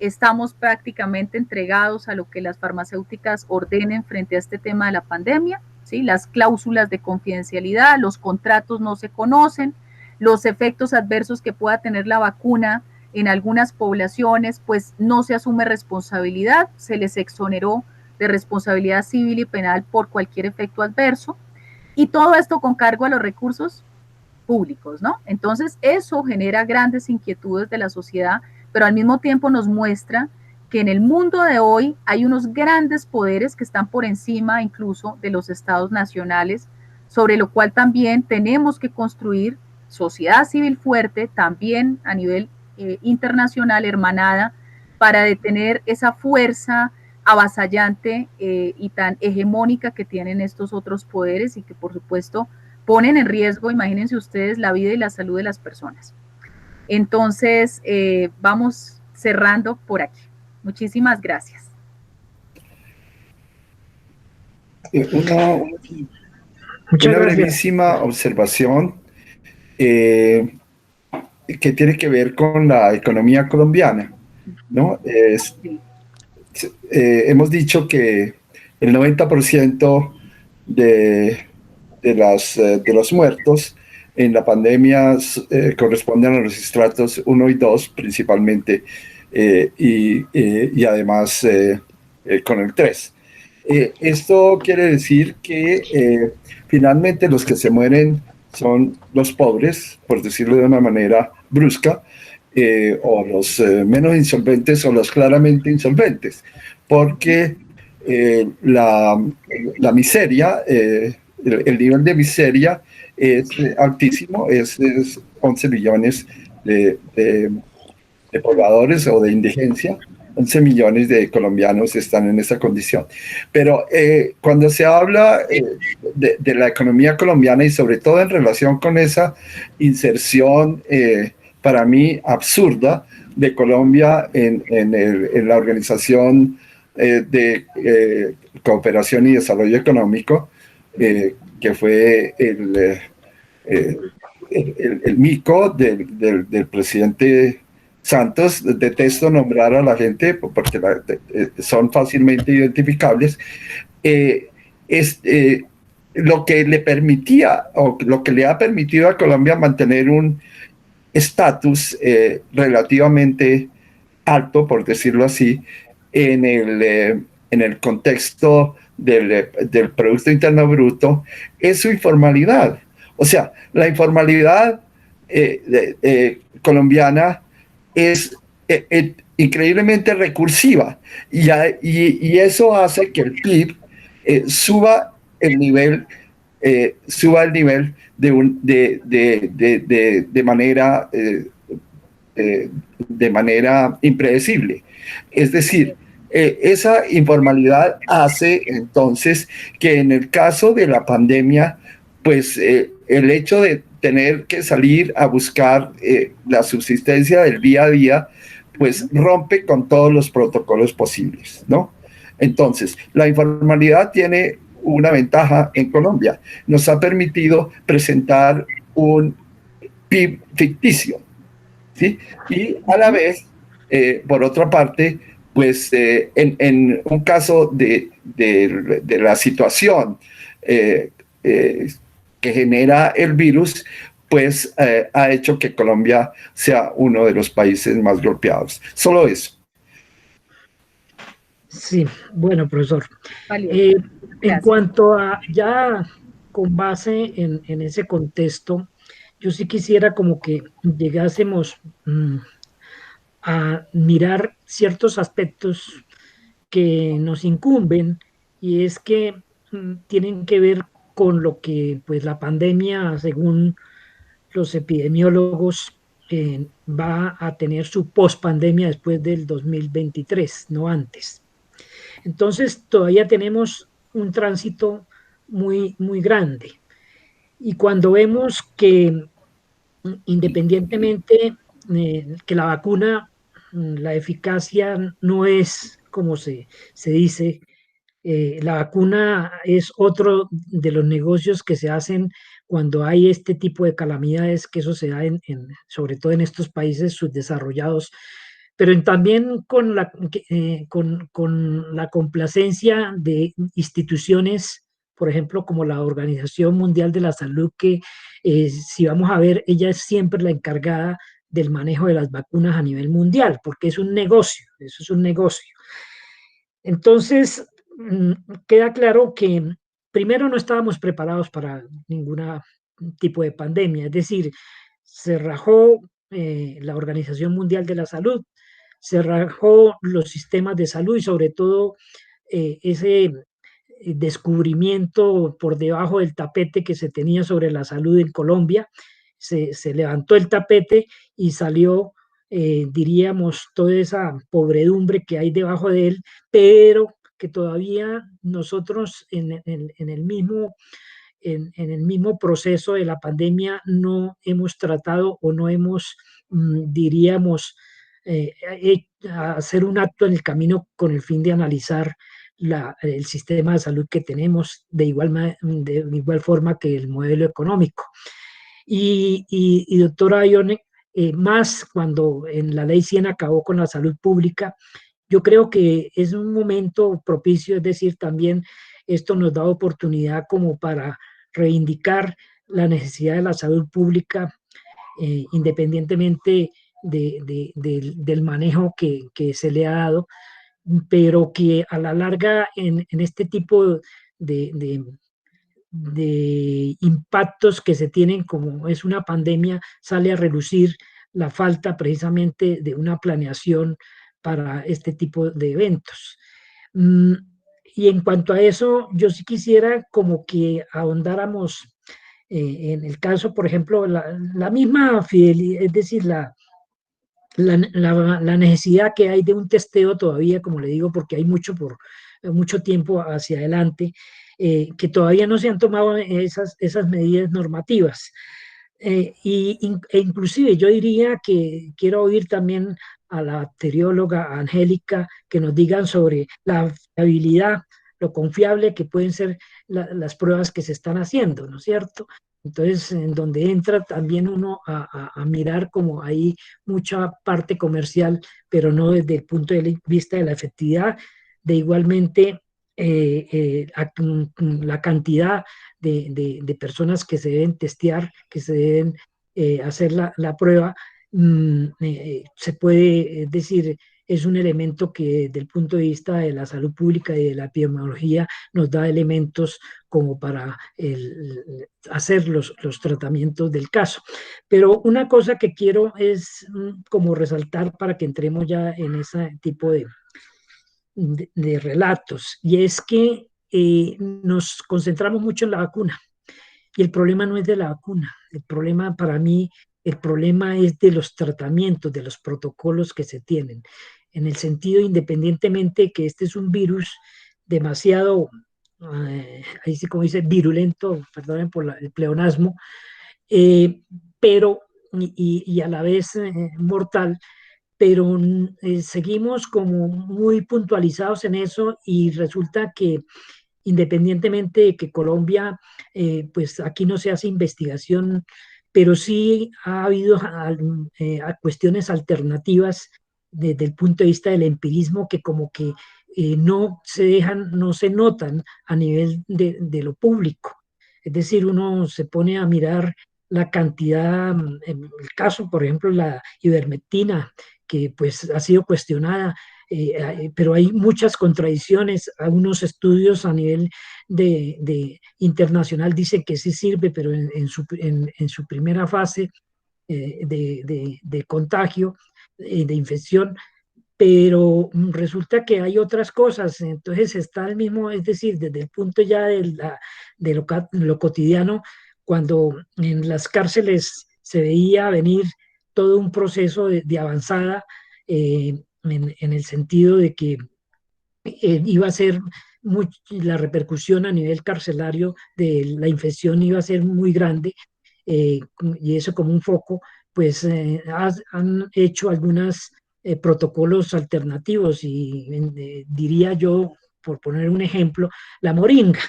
estamos prácticamente entregados a lo que las farmacéuticas ordenen frente a este tema de la pandemia, ¿sí? Las cláusulas de confidencialidad, los contratos no se conocen, los efectos adversos que pueda tener la vacuna en algunas poblaciones, pues no se asume responsabilidad, se les exoneró de responsabilidad civil y penal por cualquier efecto adverso, y todo esto con cargo a los recursos públicos, ¿no? Entonces eso genera grandes inquietudes de la sociedad, pero al mismo tiempo nos muestra que en el mundo de hoy hay unos grandes poderes que están por encima incluso de los estados nacionales, sobre lo cual también tenemos que construir sociedad civil fuerte, también a nivel internacional, hermanada, para detener esa fuerza avasallante y tan hegemónica que tienen estos otros poderes y que por supuesto ponen en riesgo, imagínense ustedes, la vida y la salud de las personas. Entonces, vamos cerrando por aquí. Muchísimas gracias. Una Muchas gracias. brevísima observación que tiene que ver con la economía colombiana, ¿no? Hemos dicho que el 90% de, de los muertos en la pandemia corresponden a los estratos 1 y 2 principalmente, y además con el 3. Esto quiere decir que finalmente los que se mueren son los pobres, por decirlo de una manera brusca, o los menos insolventes o los claramente insolventes, porque la miseria, el nivel de miseria es altísimo, es 11 millones de pobladores o de indigencia. 11 millones de colombianos están en esa condición. Pero cuando se habla de la economía colombiana y sobre todo en relación con esa inserción para mí absurda de Colombia en la Organización de Cooperación y Desarrollo Económico, que fue el mico del presidente Santos. Detesto nombrar a la gente porque son fácilmente identificables. Lo que le permitía o lo que le ha permitido a Colombia mantener un estatus relativamente alto, por decirlo así, en el contexto del Producto Interno Bruto, es su informalidad. O sea, la informalidad colombiana es increíblemente recursiva y eso hace que el PIB suba el nivel de manera impredecible. Es decir, esa informalidad hace entonces que en el caso de la pandemia, pues el hecho de tener que salir a buscar la subsistencia del día a día, pues rompe con todos los protocolos posibles, ¿no? Entonces, la informalidad tiene una ventaja en Colombia. Nos ha permitido presentar un PIB ficticio, ¿sí? Y a la vez, por otra parte, pues en un caso de la situación que genera el virus, pues ha hecho que Colombia sea uno de los países más golpeados. Solo eso. Sí, bueno, profesor. En cuanto a ya con base en ese contexto, yo sí quisiera como que llegásemos a mirar ciertos aspectos que nos incumben, y es que tienen que ver con lo que pues la pandemia, según los epidemiólogos, va a tener su pospandemia después del 2023, no antes. Entonces todavía tenemos un tránsito muy grande. Y cuando vemos que independientemente que la vacuna, la eficacia no es como se dice, la vacuna es otro de los negocios que se hacen cuando hay este tipo de calamidades, que eso se da sobre todo en estos países subdesarrollados, pero también con la complacencia de instituciones, por ejemplo, como la Organización Mundial de la Salud, que si vamos a ver, ella es siempre la encargada del manejo de las vacunas a nivel mundial, porque es un negocio, eso es un negocio. Entonces, queda claro que primero no estábamos preparados para ningún tipo de pandemia, es decir, se rajó la Organización Mundial de la Salud, se rajó los sistemas de salud y sobre todo ese descubrimiento por debajo del tapete que se tenía sobre la salud en Colombia. Se levantó el tapete y salió, diríamos, toda esa podredumbre que hay debajo de él, pero que todavía nosotros en el mismo proceso de la pandemia no hemos tratado o no hemos diríamos, hacer un acto en el camino con el fin de analizar el sistema de salud que tenemos de igual forma que el modelo económico. Y doctora Ione, más cuando en la ley 100 acabó con la salud pública, yo creo que es un momento propicio, es decir, también esto nos da oportunidad como para reivindicar la necesidad de la salud pública, independientemente del manejo que se le ha dado, pero que a la larga en este tipo de impactos que se tienen, como es una pandemia, sale a relucir la falta precisamente de una planeación para este tipo de eventos. Y en cuanto a eso, yo sí quisiera como que ahondáramos en el caso, por ejemplo, la misma fidelidad, es decir, la necesidad que hay de un testeo todavía, como le digo, porque hay mucho tiempo hacia adelante, que todavía no se han tomado esas medidas normativas. Inclusive yo diría que quiero oír también a la bacterióloga Angélica que nos digan sobre la fiabilidad, lo confiable que pueden ser las pruebas que se están haciendo, ¿no es cierto? Entonces, en donde entra también uno a mirar como hay mucha parte comercial, pero no desde el punto de vista de la efectividad, de igualmente la cantidad de personas que se deben testear, que se deben hacer la prueba, se puede decir, es un elemento que desde el punto de vista de la salud pública y de la epidemiología nos da elementos como para hacer los tratamientos del caso. Pero una cosa que quiero es como resaltar para que entremos ya en ese tipo de relatos, y es que nos concentramos mucho en la vacuna, y el problema no es de la vacuna, el problema para mí, el problema es de los tratamientos, de los protocolos que se tienen, en el sentido independientemente que este es un virus demasiado, ahí sí como dice, virulento, perdonen por el pleonasmo, eh, pero y a la vez mortal, pero seguimos como muy puntualizados en eso, y resulta que independientemente de que Colombia, pues aquí no se hace investigación, pero sí ha habido cuestiones alternativas desde el punto de vista del empirismo que como que no se dejan, no se notan a nivel de lo público. Es decir, uno se pone a mirar la cantidad, en el caso, por ejemplo, la ivermectina, que pues ha sido cuestionada, pero hay muchas contradicciones. Algunos estudios a nivel internacional dicen que sí sirve, pero en su primera fase de contagio, de infección, pero resulta que hay otras cosas. Entonces está el mismo, es decir, desde el punto ya de lo cotidiano, cuando en las cárceles se veía venir todo un proceso de avanzada, en el sentido de que iba a ser la repercusión a nivel carcelario de la infección iba a ser muy grande, y eso como un foco, pues han hecho algunos protocolos alternativos, y diría yo, por poner un ejemplo, la moringa,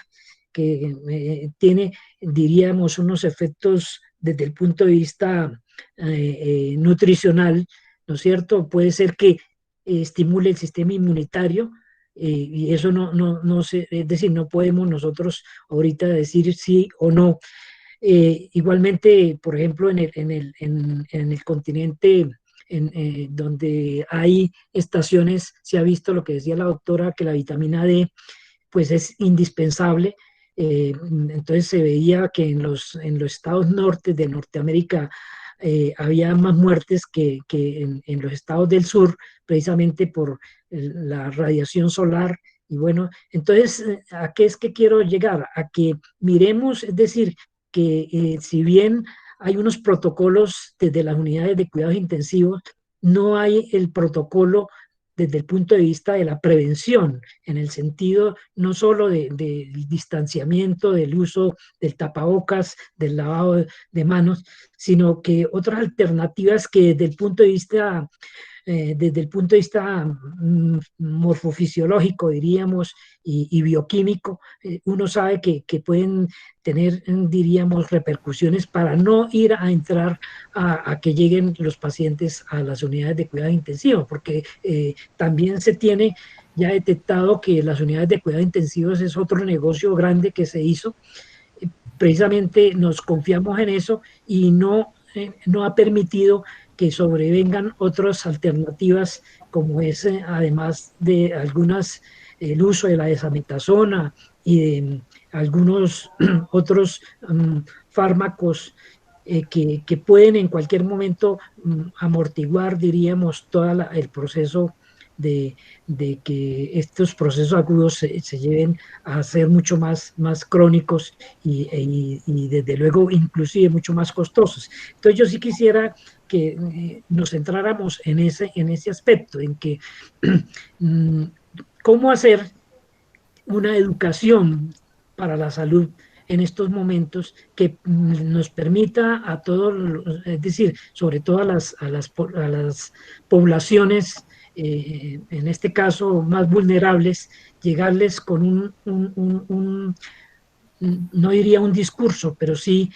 que tiene, diríamos, unos efectos desde el punto de vista nutricional, ¿no es cierto? Puede ser que estimule el sistema inmunitario, y eso no se, es decir, no podemos nosotros ahorita decir sí o no. Igualmente, por ejemplo, en el continente donde hay estaciones, se ha visto lo que decía la doctora, que la vitamina D pues es indispensable. Entonces se veía que en los estados norte de Norteamérica había más muertes que en los estados del sur, precisamente por la radiación solar. Y bueno, entonces, ¿a qué es que quiero llegar? A que miremos, es decir, que si bien hay unos protocolos desde las unidades de cuidados intensivos, no hay el protocolo desde el punto de vista de la prevención, en el sentido no solo del distanciamiento, del uso del tapabocas, del lavado de manos, sino que otras alternativas que desde el punto de vista morfofisiológico, diríamos, y bioquímico, uno sabe que pueden tener, diríamos, repercusiones para no ir a entrar a que lleguen los pacientes a las unidades de cuidado intensivo, porque también se tiene ya detectado que las unidades de cuidado intensivos es otro negocio grande que se hizo. Precisamente nos confiamos en eso y no ha permitido que sobrevengan otras alternativas como es, además de algunas, el uso de la desametasona y de algunos otros fármacos que pueden en cualquier momento amortiguar, diríamos, todo el proceso de que estos procesos agudos se lleven a ser mucho más crónicos y desde luego inclusive mucho más costosos. Entonces yo sí quisiera que nos centráramos en ese aspecto, en que cómo hacer una educación para la salud en estos momentos que nos permita a todos, es decir, sobre todo a las poblaciones, en este caso más vulnerables, llegarles con no diría un discurso, pero sí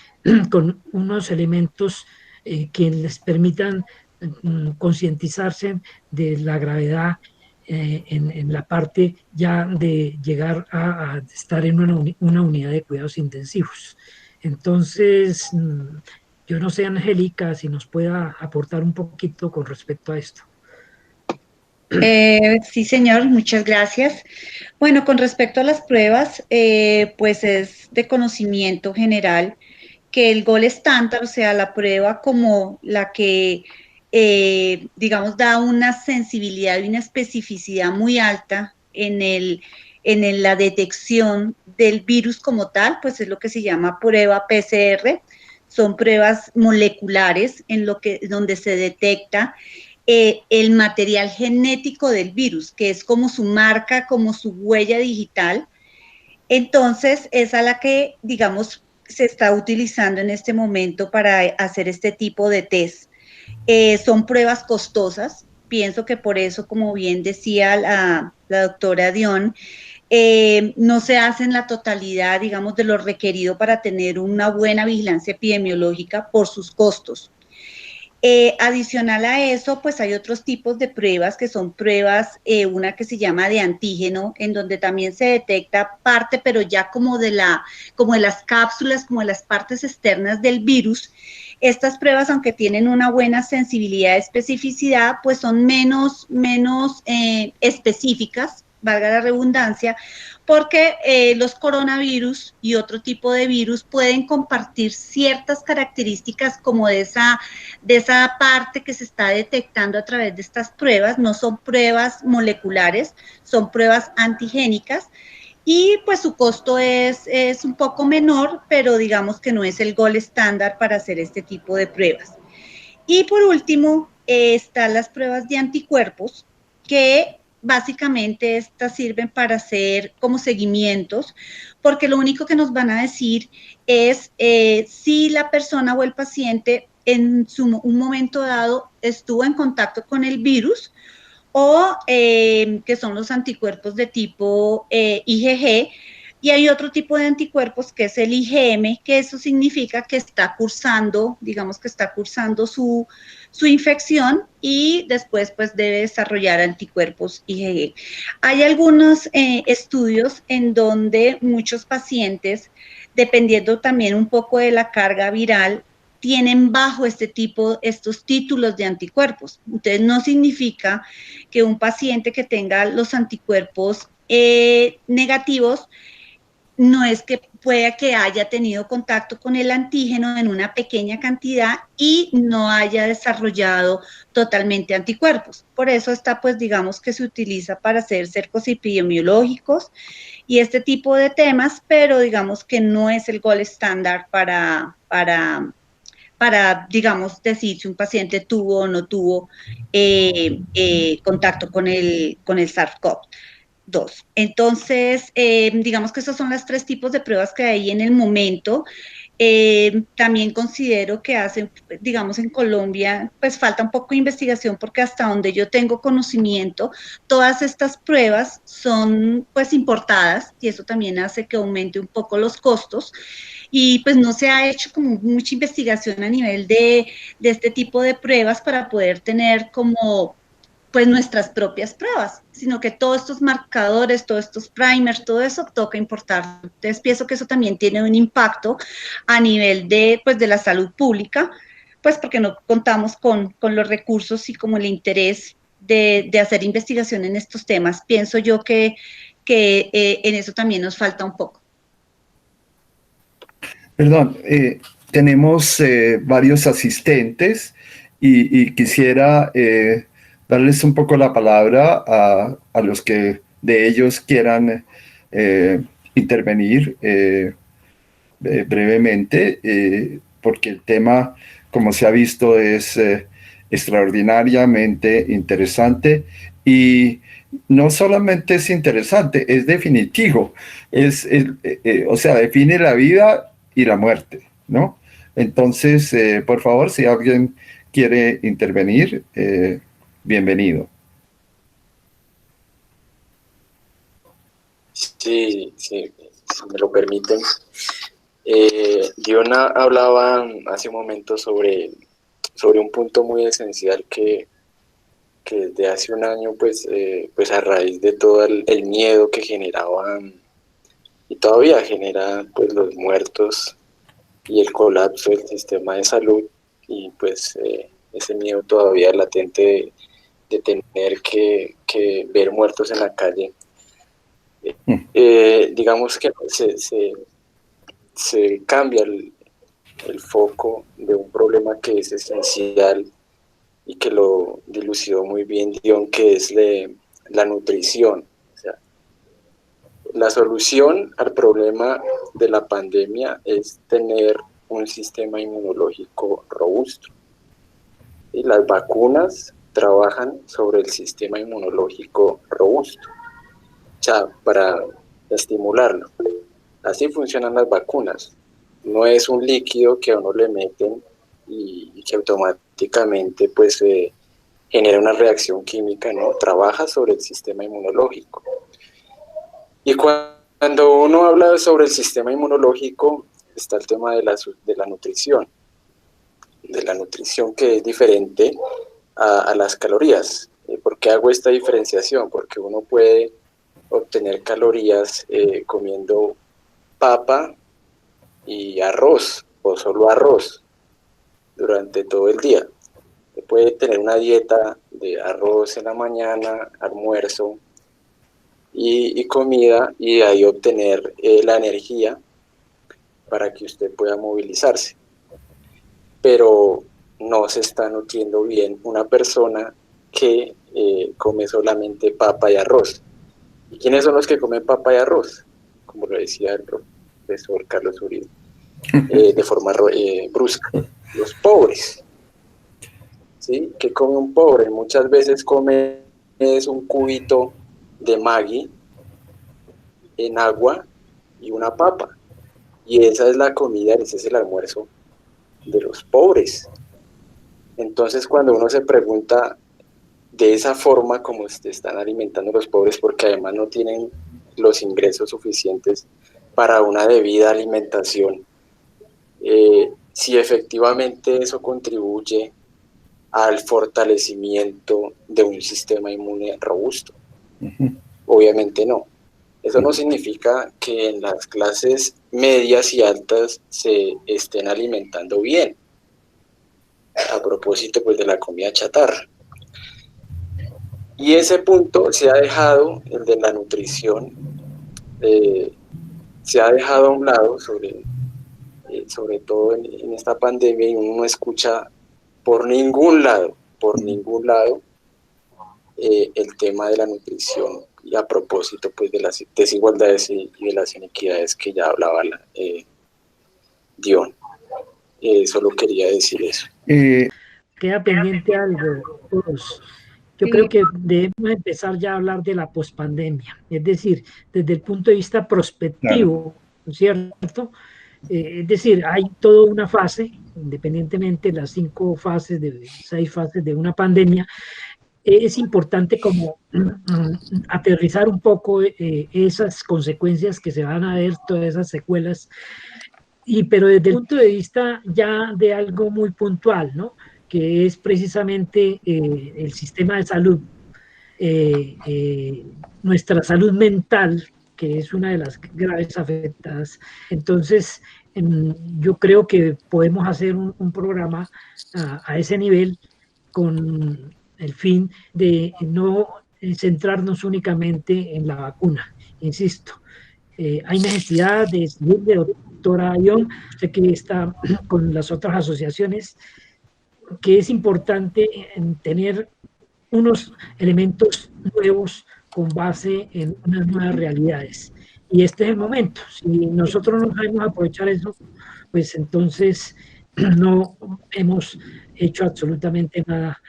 con unos elementos que les permitan concientizarse de la gravedad en la parte ya de llegar a estar en una unidad de cuidados intensivos. Entonces, yo no sé, Angélica, si nos pueda aportar un poquito con respecto a esto. Sí, señor, muchas gracias. Bueno, con respecto a las pruebas, pues es de conocimiento general que el gold estándar, o sea, la prueba como la que, digamos, da una sensibilidad y una especificidad muy alta la detección del virus como tal, pues es lo que se llama prueba PCR. Son pruebas moleculares donde se detecta el material genético del virus, que es como su marca, como su huella digital. Entonces, es a la que, digamos, se está utilizando en este momento para hacer este tipo de test. Son pruebas costosas, pienso que por eso, como bien decía la doctora Dion, no se hace en la totalidad, digamos, de lo requerido para tener una buena vigilancia epidemiológica por sus costos. Adicional a eso, pues hay otros tipos de pruebas que son pruebas, una que se llama de antígeno, en donde también se detecta parte, pero ya como de las cápsulas, como de las partes externas del virus. Estas pruebas, aunque tienen una buena sensibilidad y especificidad, pues son menos específicas, valga la redundancia, porque los coronavirus y otro tipo de virus pueden compartir ciertas características como de esa parte que se está detectando a través de estas pruebas. No son pruebas moleculares, son pruebas antigénicas y pues su costo es un poco menor, pero digamos que no es el gold estándar para hacer este tipo de pruebas. Y por último, están las pruebas de anticuerpos, que básicamente estas sirven para hacer como seguimientos, porque lo único que nos van a decir es si la persona o el paciente en un momento dado estuvo en contacto con el virus o que son los anticuerpos de tipo IgG, y hay otro tipo de anticuerpos que es el IgM, que eso significa que está cursando, digamos que está cursando su infección y después pues debe desarrollar anticuerpos IgG. Hay algunos estudios en donde muchos pacientes, dependiendo también un poco de la carga viral, tienen bajo estos títulos de anticuerpos. Entonces no significa que un paciente que tenga los anticuerpos negativos no es que pueda que haya tenido contacto con el antígeno en una pequeña cantidad y no haya desarrollado totalmente anticuerpos. Por eso está, pues, digamos que se utiliza para hacer cercos epidemiológicos y este tipo de temas, pero digamos que no es el gold estándar para para, digamos, decir si un paciente tuvo o no tuvo contacto con el SARS-CoV-2. Entonces, digamos que esos son los 3 tipos de pruebas que hay en el momento. También considero que hacen, digamos, en Colombia, pues falta un poco de investigación porque hasta donde yo tengo conocimiento, todas estas pruebas son pues importadas y eso también hace que aumente un poco los costos y pues no se ha hecho como mucha investigación a nivel de este tipo de pruebas para poder tener como pues nuestras propias pruebas, sino que todos estos marcadores, todos estos primers, todo eso toca importar. Entonces pienso que eso también tiene un impacto a nivel de, pues, de la salud pública, pues porque no contamos con los recursos y como el interés de hacer investigación en estos temas. Pienso yo que en eso también nos falta un poco. Perdón, tenemos varios asistentes y quisiera darles un poco la palabra a los que de ellos quieran intervenir brevemente, porque el tema, como se ha visto, es extraordinariamente interesante y no solamente es interesante, es definitivo, o sea, define la vida y la muerte, ¿no? Entonces, por favor, si alguien quiere intervenir, bienvenido. Sí, si me lo permiten. Diona hablaba hace un momento sobre un punto muy esencial que desde hace un año, pues a raíz de todo el miedo que generaban y todavía genera pues los muertos y el colapso del sistema de salud y pues ese miedo todavía latente de tener que ver muertos en la calle. Digamos que se cambia el foco de un problema que es esencial y que lo dilucidó muy bien Dion, que es la nutrición. O sea, la solución al problema de la pandemia es tener un sistema inmunológico robusto. Y las vacunas trabajan sobre el sistema inmunológico robusto, o sea, para estimularlo. Así funcionan las vacunas. No es un líquido que a uno le meten y que automáticamente pues genera una reacción química, no, trabaja sobre el sistema inmunológico. Y cuando uno habla sobre el sistema inmunológico, está el tema de la nutrición, que es diferente a las calorías. ¿Por qué hago esta diferenciación? Porque uno puede obtener calorías comiendo papa y arroz, o solo arroz, durante todo el día. Puede tener una dieta de arroz en la mañana, almuerzo y comida, y de ahí obtener la energía para que usted pueda movilizarse. Pero no se está nutriendo bien una persona que come solamente papa y arroz. ¿Y quiénes son los que comen papa y arroz? Como lo decía el profesor Carlos Uribe, de forma brusca. Los pobres. ¿Sí? ¿Qué come un pobre? Muchas veces come un cubito de Maggi en agua y una papa. Y esa es la comida, ese es el almuerzo de los pobres. Entonces, cuando uno se pregunta de esa forma como se están alimentando los pobres, porque además no tienen los ingresos suficientes para una debida alimentación, si efectivamente eso contribuye al fortalecimiento de un sistema inmune robusto. Obviamente no. Eso no significa que en las clases medias y altas se estén alimentando bien, a propósito pues de la comida chatarra. Y ese punto se ha dejado, el de la nutrición, se ha dejado a un lado, sobre todo en esta pandemia, y uno no escucha por ningún lado, el tema de la nutrición, y a propósito pues de las desigualdades y de las inequidades que ya hablaba Dion. Solo quería decir eso. Queda pendiente algo, todos. Yo Sí. creo que debemos empezar ya a hablar de la pospandemia, es decir, desde el punto de vista prospectivo, ¿no es cierto? Es decir, hay toda una fase, independientemente de las 6 fases de una pandemia, es importante como aterrizar un poco esas consecuencias que se van a ver, todas esas secuelas, pero desde el punto de vista ya de algo muy puntual, ¿no? Que es precisamente el sistema de salud, nuestra salud mental, que es una de las graves afectadas. Entonces, yo creo que podemos hacer un programa a ese nivel con el fin de no centrarnos únicamente en la vacuna. Insisto, hay necesidad de seguir de doctora Ion, sé que está con las otras asociaciones, que es importante tener unos elementos nuevos con base en unas nuevas realidades. Y este es el momento. Si nosotros no sabemos aprovechar eso, pues entonces no hemos hecho absolutamente nada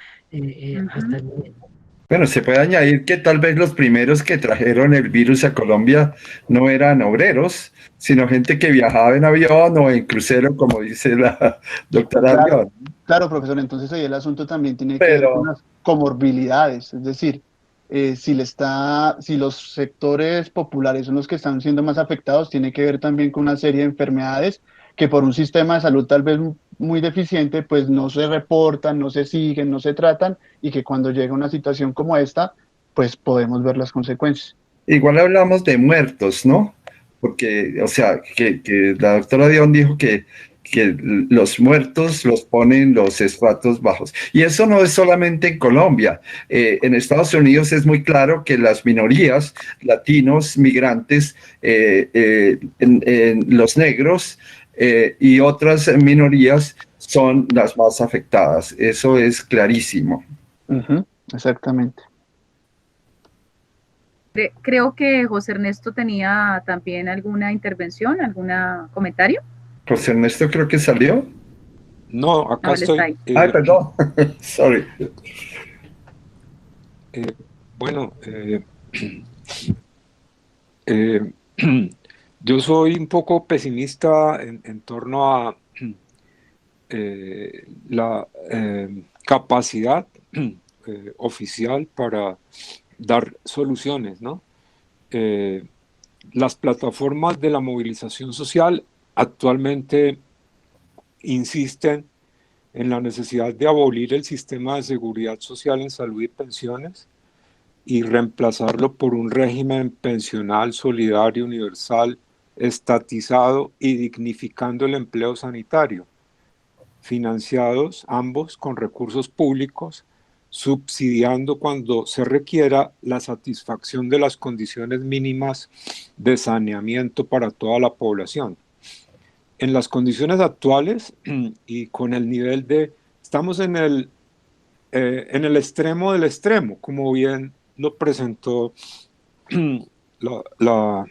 hasta el momento. Bueno, se puede añadir que tal vez los primeros que trajeron el virus a Colombia no eran obreros, sino gente que viajaba en avión o en crucero, como dice la doctora Avión. Claro, profesor, entonces ahí el asunto también tiene que ver Pero, con las comorbilidades, es decir, si los sectores populares son los que están siendo más afectados, tiene que ver también con una serie de enfermedades que por un sistema de salud tal vez muy deficiente, pues no se reportan, no se siguen, no se tratan, y que cuando llega una situación como esta, pues podemos ver las consecuencias. igual hablamos de muertos, ¿no? Porque, o sea, que la doctora Dion dijo que los muertos los ponen los estratos bajos. Y eso no es solamente en Colombia. En Estados Unidos es muy claro que las minorías, latinos, migrantes, los negros y otras minorías son las más afectadas. Eso es clarísimo. Exactamente. Creo que José Ernesto tenía también alguna intervención, algún comentario. José Ernesto creo que salió. No, acá No, él estoy. está ahí. Ay, perdón. Sorry. Bueno, yo soy un poco pesimista en torno a la capacidad oficial para dar soluciones, ¿no? Las plataformas de la movilización social actualmente insisten en la necesidad de abolir el sistema de seguridad social en salud y pensiones y reemplazarlo por un régimen pensional solidario, universal, estatizado y dignificando el empleo sanitario, financiados ambos con recursos públicos, subsidiando cuando se requiera la satisfacción de las condiciones mínimas de saneamiento para toda la población. En las condiciones actuales y con el nivel de... Estamos en el extremo del extremo, como bien lo presentó la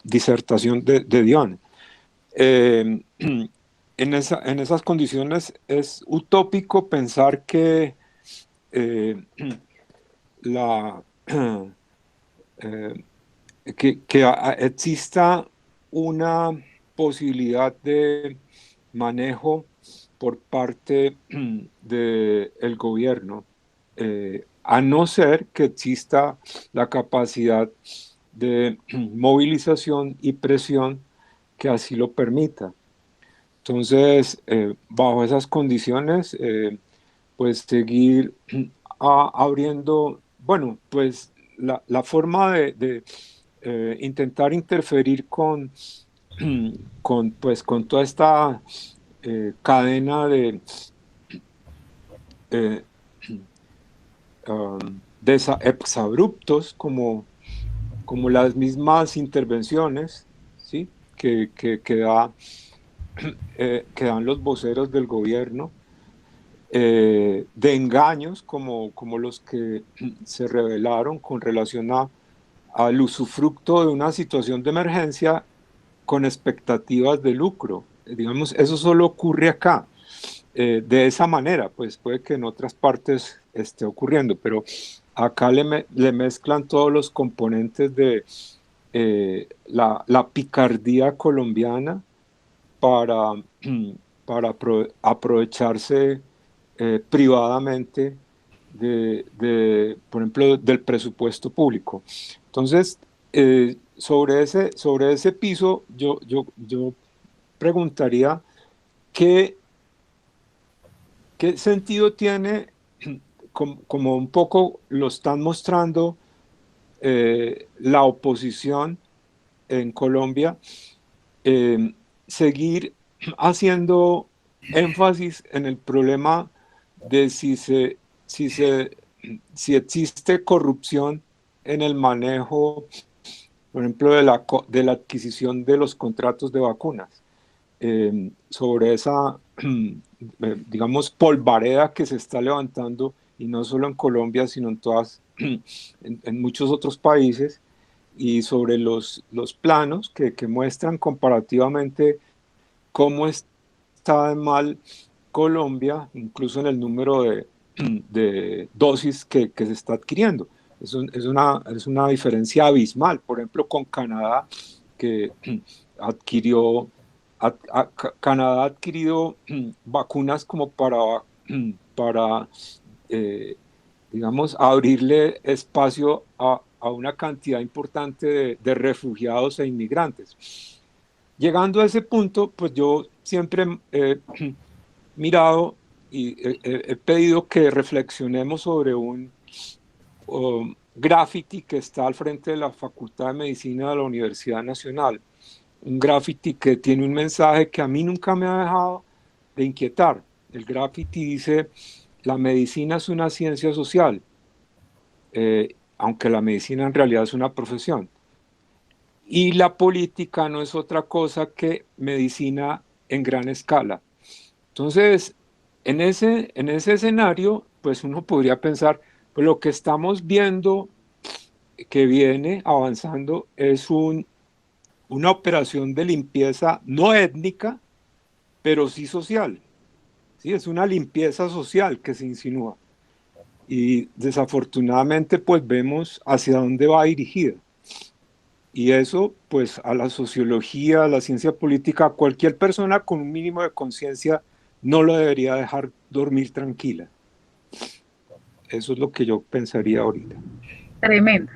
disertación de Dion. En esas condiciones es utópico pensar que exista una posibilidad de manejo por parte del gobierno, a no ser que exista la capacidad de movilización y presión que así lo permita. Entonces, bajo esas condiciones, pues seguir abriendo, bueno, pues la forma de intentar interferir con toda esta cadena de exabruptos como las mismas intervenciones, ¿sí? que dan los voceros del gobierno, de engaños como los que se revelaron con relación al usufructo de una situación de emergencia con expectativas de lucro. Digamos, eso solo ocurre acá. De esa manera, pues puede que en otras partes esté ocurriendo, pero acá le mezclan todos los componentes de la picardía colombiana para, para aprovecharse privadamente por ejemplo, del presupuesto público. Entonces, sobre ese piso, yo preguntaría qué sentido tiene, como un poco lo están mostrando la oposición en Colombia, seguir haciendo énfasis en el problema de si existe corrupción en el manejo, por ejemplo, de la adquisición de los contratos de vacunas, sobre esa, digamos, polvareda que se está levantando, y no solo en Colombia, sino en muchos otros países, y sobre los planos que muestran comparativamente cómo está de mal Colombia, incluso en el número de dosis que se está adquiriendo. Es una diferencia abismal, por ejemplo, con Canadá, que Canadá ha adquirido vacunas como para digamos, abrirle espacio a una cantidad importante de refugiados e inmigrantes. Llegando a ese punto, pues yo siempre he mirado y he pedido que reflexionemos sobre un graffiti que está al frente de la Facultad de Medicina de la Universidad Nacional. Un graffiti que tiene un mensaje que a mí nunca me ha dejado de inquietar. El graffiti dice: la medicina es una ciencia social, aunque la medicina en realidad es una profesión. Y la política no es otra cosa que medicina en gran escala. Entonces, en ese escenario, pues uno podría pensar, pues lo que estamos viendo que viene avanzando es una operación de limpieza no étnica, pero sí social. Sí, es una limpieza social que se insinúa. Y desafortunadamente, pues vemos hacia dónde va dirigida. Y eso, pues a la sociología, a la ciencia política, a cualquier persona con un mínimo de conciencia no lo debería dejar dormir tranquila. Eso es lo que yo pensaría ahorita. Tremendo.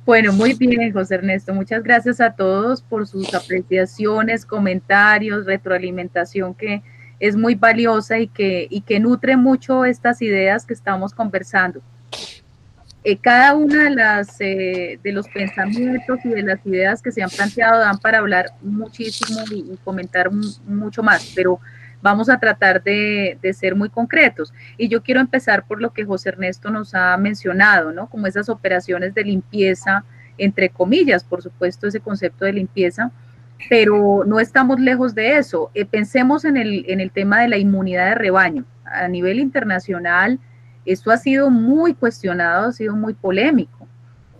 Bueno, muy bien, José Ernesto. Muchas gracias a todos por sus apreciaciones, comentarios, retroalimentación que es muy valiosa y que nutre mucho estas ideas que estamos conversando. Cada una de los pensamientos y de las ideas que se han planteado dan para hablar muchísimo y comentar mucho más, pero vamos a tratar de ser muy concretos. Y yo quiero empezar por lo que José Ernesto nos ha mencionado, ¿no? Como esas operaciones de limpieza, entre comillas, por supuesto, ese concepto de limpieza, pero no estamos lejos de eso. Pensemos en el tema de la inmunidad de rebaño. A nivel internacional, esto ha sido muy cuestionado, ha sido muy polémico,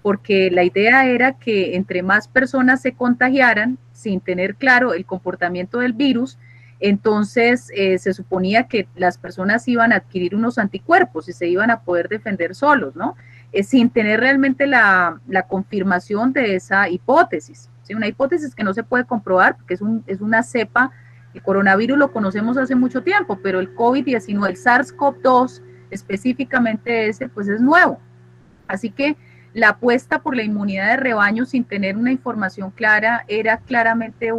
porque la idea era que entre más personas se contagiaran sin tener claro el comportamiento del virus, entonces se suponía que las personas iban a adquirir unos anticuerpos y se iban a poder defender solos, ¿no? Sin tener realmente la confirmación de esa hipótesis. ¿Sí? Una hipótesis que no se puede comprobar porque es una cepa. El coronavirus lo conocemos hace mucho tiempo, pero el COVID-19, el SARS-CoV-2, específicamente ese, pues es nuevo. Así que la apuesta por la inmunidad de rebaño sin tener una información clara era claramente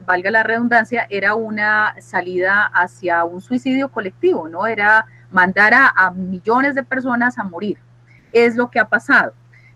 valga la redundancia, era una salida hacia un suicidio colectivo, ¿no? Era mandar a millones de personas a morir. Es lo que ha pasado.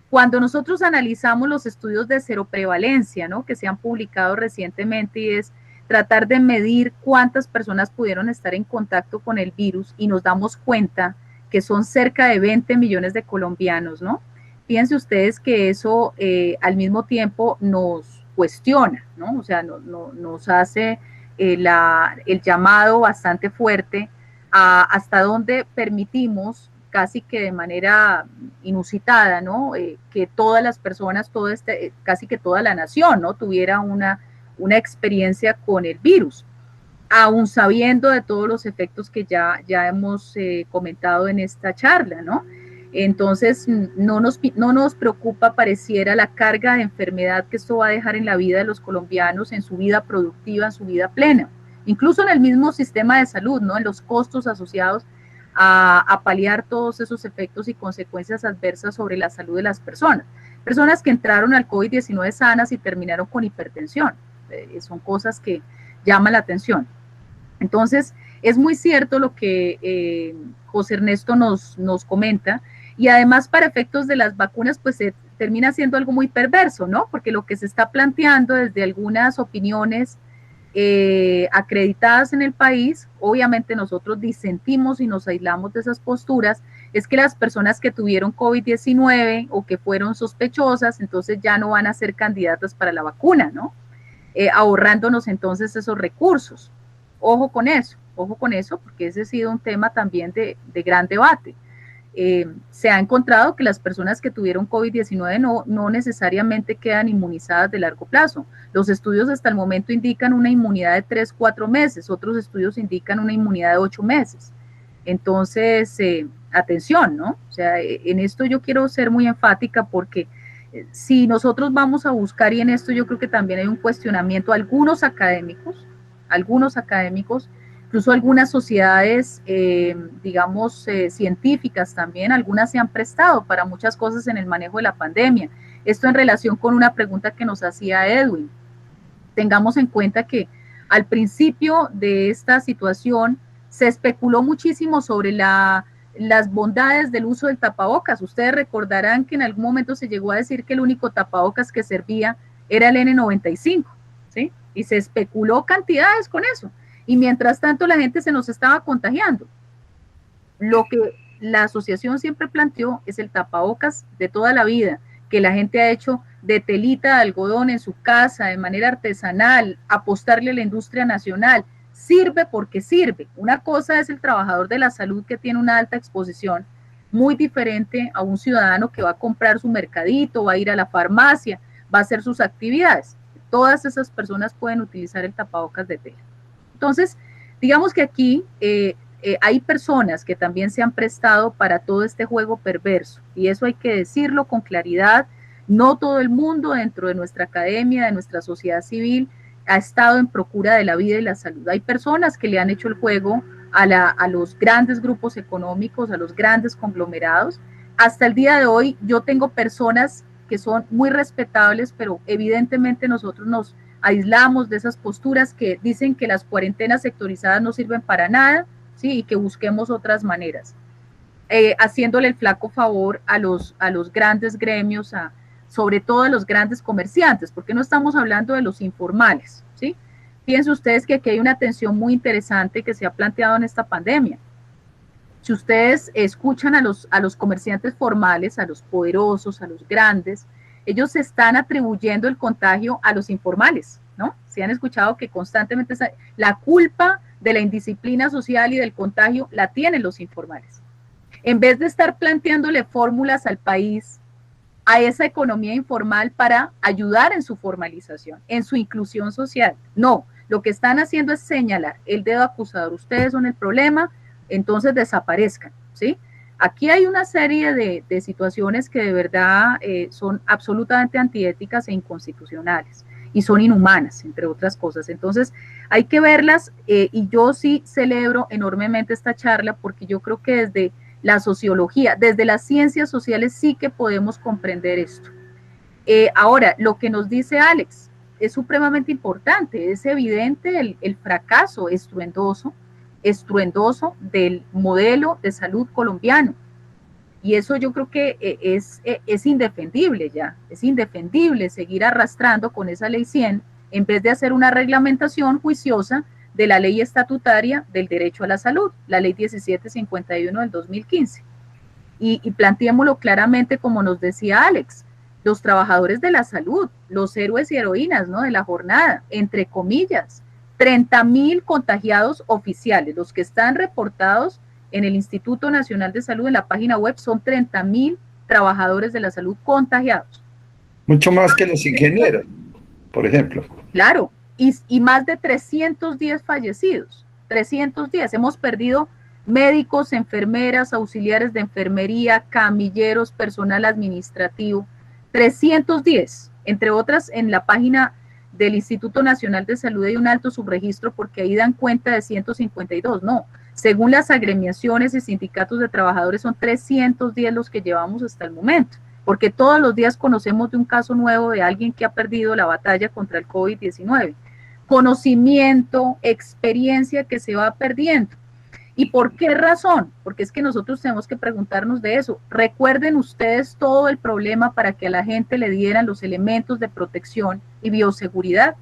Cuando nosotros analizamos los estudios de seroprevalencia, ¿no? Que se han publicado recientemente, y es tratar de medir cuántas personas pudieron estar en contacto con el virus, y nos damos cuenta que son cerca de 20 millones de colombianos, ¿no? Fíjense ustedes que eso al mismo tiempo nos cuestiona, ¿no? O sea, nos hace el llamado bastante fuerte a hasta dónde permitimos casi que de manera inusitada, ¿no? Que todas las personas, casi que toda la nación, ¿no? Tuviera una experiencia con el virus, aún sabiendo de todos los efectos que ya hemos comentado en esta charla, ¿no? Entonces, no nos preocupa, pareciera, la carga de enfermedad que esto va a dejar en la vida de los colombianos, en su vida productiva, en su vida plena, incluso en el mismo sistema de salud, ¿no? En los costos asociados a paliar todos esos efectos y consecuencias adversas sobre la salud de las personas. Personas que entraron al COVID-19 sanas y terminaron con hipertensión. Son cosas que llaman la atención. Entonces, es muy cierto lo que José Ernesto nos comenta, y además para efectos de las vacunas, pues se termina siendo algo muy perverso, ¿no? Porque lo que se está planteando desde algunas opiniones acreditadas en el país, obviamente nosotros disentimos y nos aislamos de esas posturas, es que las personas que tuvieron COVID-19 o que fueron sospechosas, entonces ya no van a ser candidatas para la vacuna, ¿no? Ahorrándonos entonces esos recursos. Ojo con eso, porque ese ha sido un tema también de gran debate. Se ha encontrado que las personas que tuvieron COVID-19 no necesariamente quedan inmunizadas de largo plazo. Los estudios hasta el momento indican una inmunidad de 3-4 meses, otros estudios indican una inmunidad de 8 meses. Entonces, atención, ¿no? O sea, en esto yo quiero ser muy enfática porque si nosotros vamos a buscar, y en esto yo creo que también hay un cuestionamiento, algunos académicos, incluso algunas sociedades, digamos, científicas también, algunas se han prestado para muchas cosas en el manejo de la pandemia. Esto en relación con una pregunta que nos hacía Edwin. Tengamos en cuenta que al principio de esta situación se especuló muchísimo sobre las bondades del uso del tapabocas. Ustedes recordarán que en algún momento se llegó a decir que el único tapabocas que servía era el N95, ¿sí? Y se especuló cantidades con eso. Y mientras tanto la gente se nos estaba contagiando. Lo que la asociación siempre planteó es el tapabocas de toda la vida, que la gente ha hecho de telita de algodón en su casa, de manera artesanal, apostarle a la industria nacional. Sirve porque sirve. Una cosa es el trabajador de la salud que tiene una alta exposición, muy diferente a un ciudadano que va a comprar su mercadito, va a ir a la farmacia, va a hacer sus actividades. Todas esas personas pueden utilizar el tapabocas de tela. Entonces, digamos que aquí hay personas que también se han prestado para todo este juego perverso, y eso hay que decirlo con claridad. No todo el mundo dentro de nuestra academia, de nuestra sociedad civil, ha estado en procura de la vida y la salud. Hay personas que le han hecho el juego a los grandes grupos económicos, a los grandes conglomerados. Hasta el día de hoy yo tengo personas que son muy respetables, pero evidentemente nosotros nos aislamos de esas posturas que dicen que las cuarentenas sectorizadas no sirven para nada, ¿sí? Y que busquemos otras maneras, haciéndole el flaco favor a los grandes gremios, sobre todo a los grandes comerciantes, porque no estamos hablando de los informales, ¿sí? Piensen ustedes que aquí hay una tensión muy interesante que se ha planteado en esta pandemia. Si ustedes escuchan a los comerciantes formales, a los poderosos, a los grandes, ellos se están atribuyendo el contagio a los informales, ¿no? Se han escuchado que constantemente la culpa de la indisciplina social y del contagio la tienen los informales. En vez de estar planteándole fórmulas al país, a esa economía informal para ayudar en su formalización, en su inclusión social. No, lo que están haciendo es señalar el dedo acusador. Ustedes son el problema, entonces desaparezcan, ¿sí? Aquí hay una serie de situaciones que de verdad son absolutamente antiéticas e inconstitucionales y son inhumanas, entre otras cosas. Entonces hay que verlas y yo sí celebro enormemente esta charla porque yo creo que desde la sociología, desde las ciencias sociales sí que podemos comprender esto. Ahora, lo que nos dice Alex es supremamente importante, es evidente el fracaso estruendoso del modelo de salud colombiano. Y eso yo creo que es indefendible ya, es indefendible seguir arrastrando con esa ley 100 en vez de hacer una reglamentación juiciosa de la ley estatutaria del derecho a la salud, la ley 1751 del 2015. Y planteémoslo claramente como nos decía Alex, los trabajadores de la salud, los héroes y heroínas, ¿no?, de la jornada, entre comillas, 30,000 contagiados oficiales, los que están reportados en el Instituto Nacional de Salud, en la página web, son 30.000 trabajadores de la salud contagiados. Mucho más que los ingenieros, por ejemplo. Claro, y más de 310 fallecidos, 310. Hemos perdido médicos, enfermeras, auxiliares de enfermería, camilleros, personal administrativo, 310, entre otras en la página del Instituto Nacional de Salud hay un alto subregistro porque ahí dan cuenta de 152, no, según las agremiaciones y sindicatos de trabajadores son 310 los que llevamos hasta el momento, porque todos los días conocemos de un caso nuevo de alguien que ha perdido la batalla contra el COVID-19. Conocimiento, experiencia que se va perdiendo. ¿Y por qué razón? Porque es que nosotros tenemos que preguntarnos de eso. Recuerden ustedes todo el problema para que a la gente le dieran los elementos de protección y bioseguridad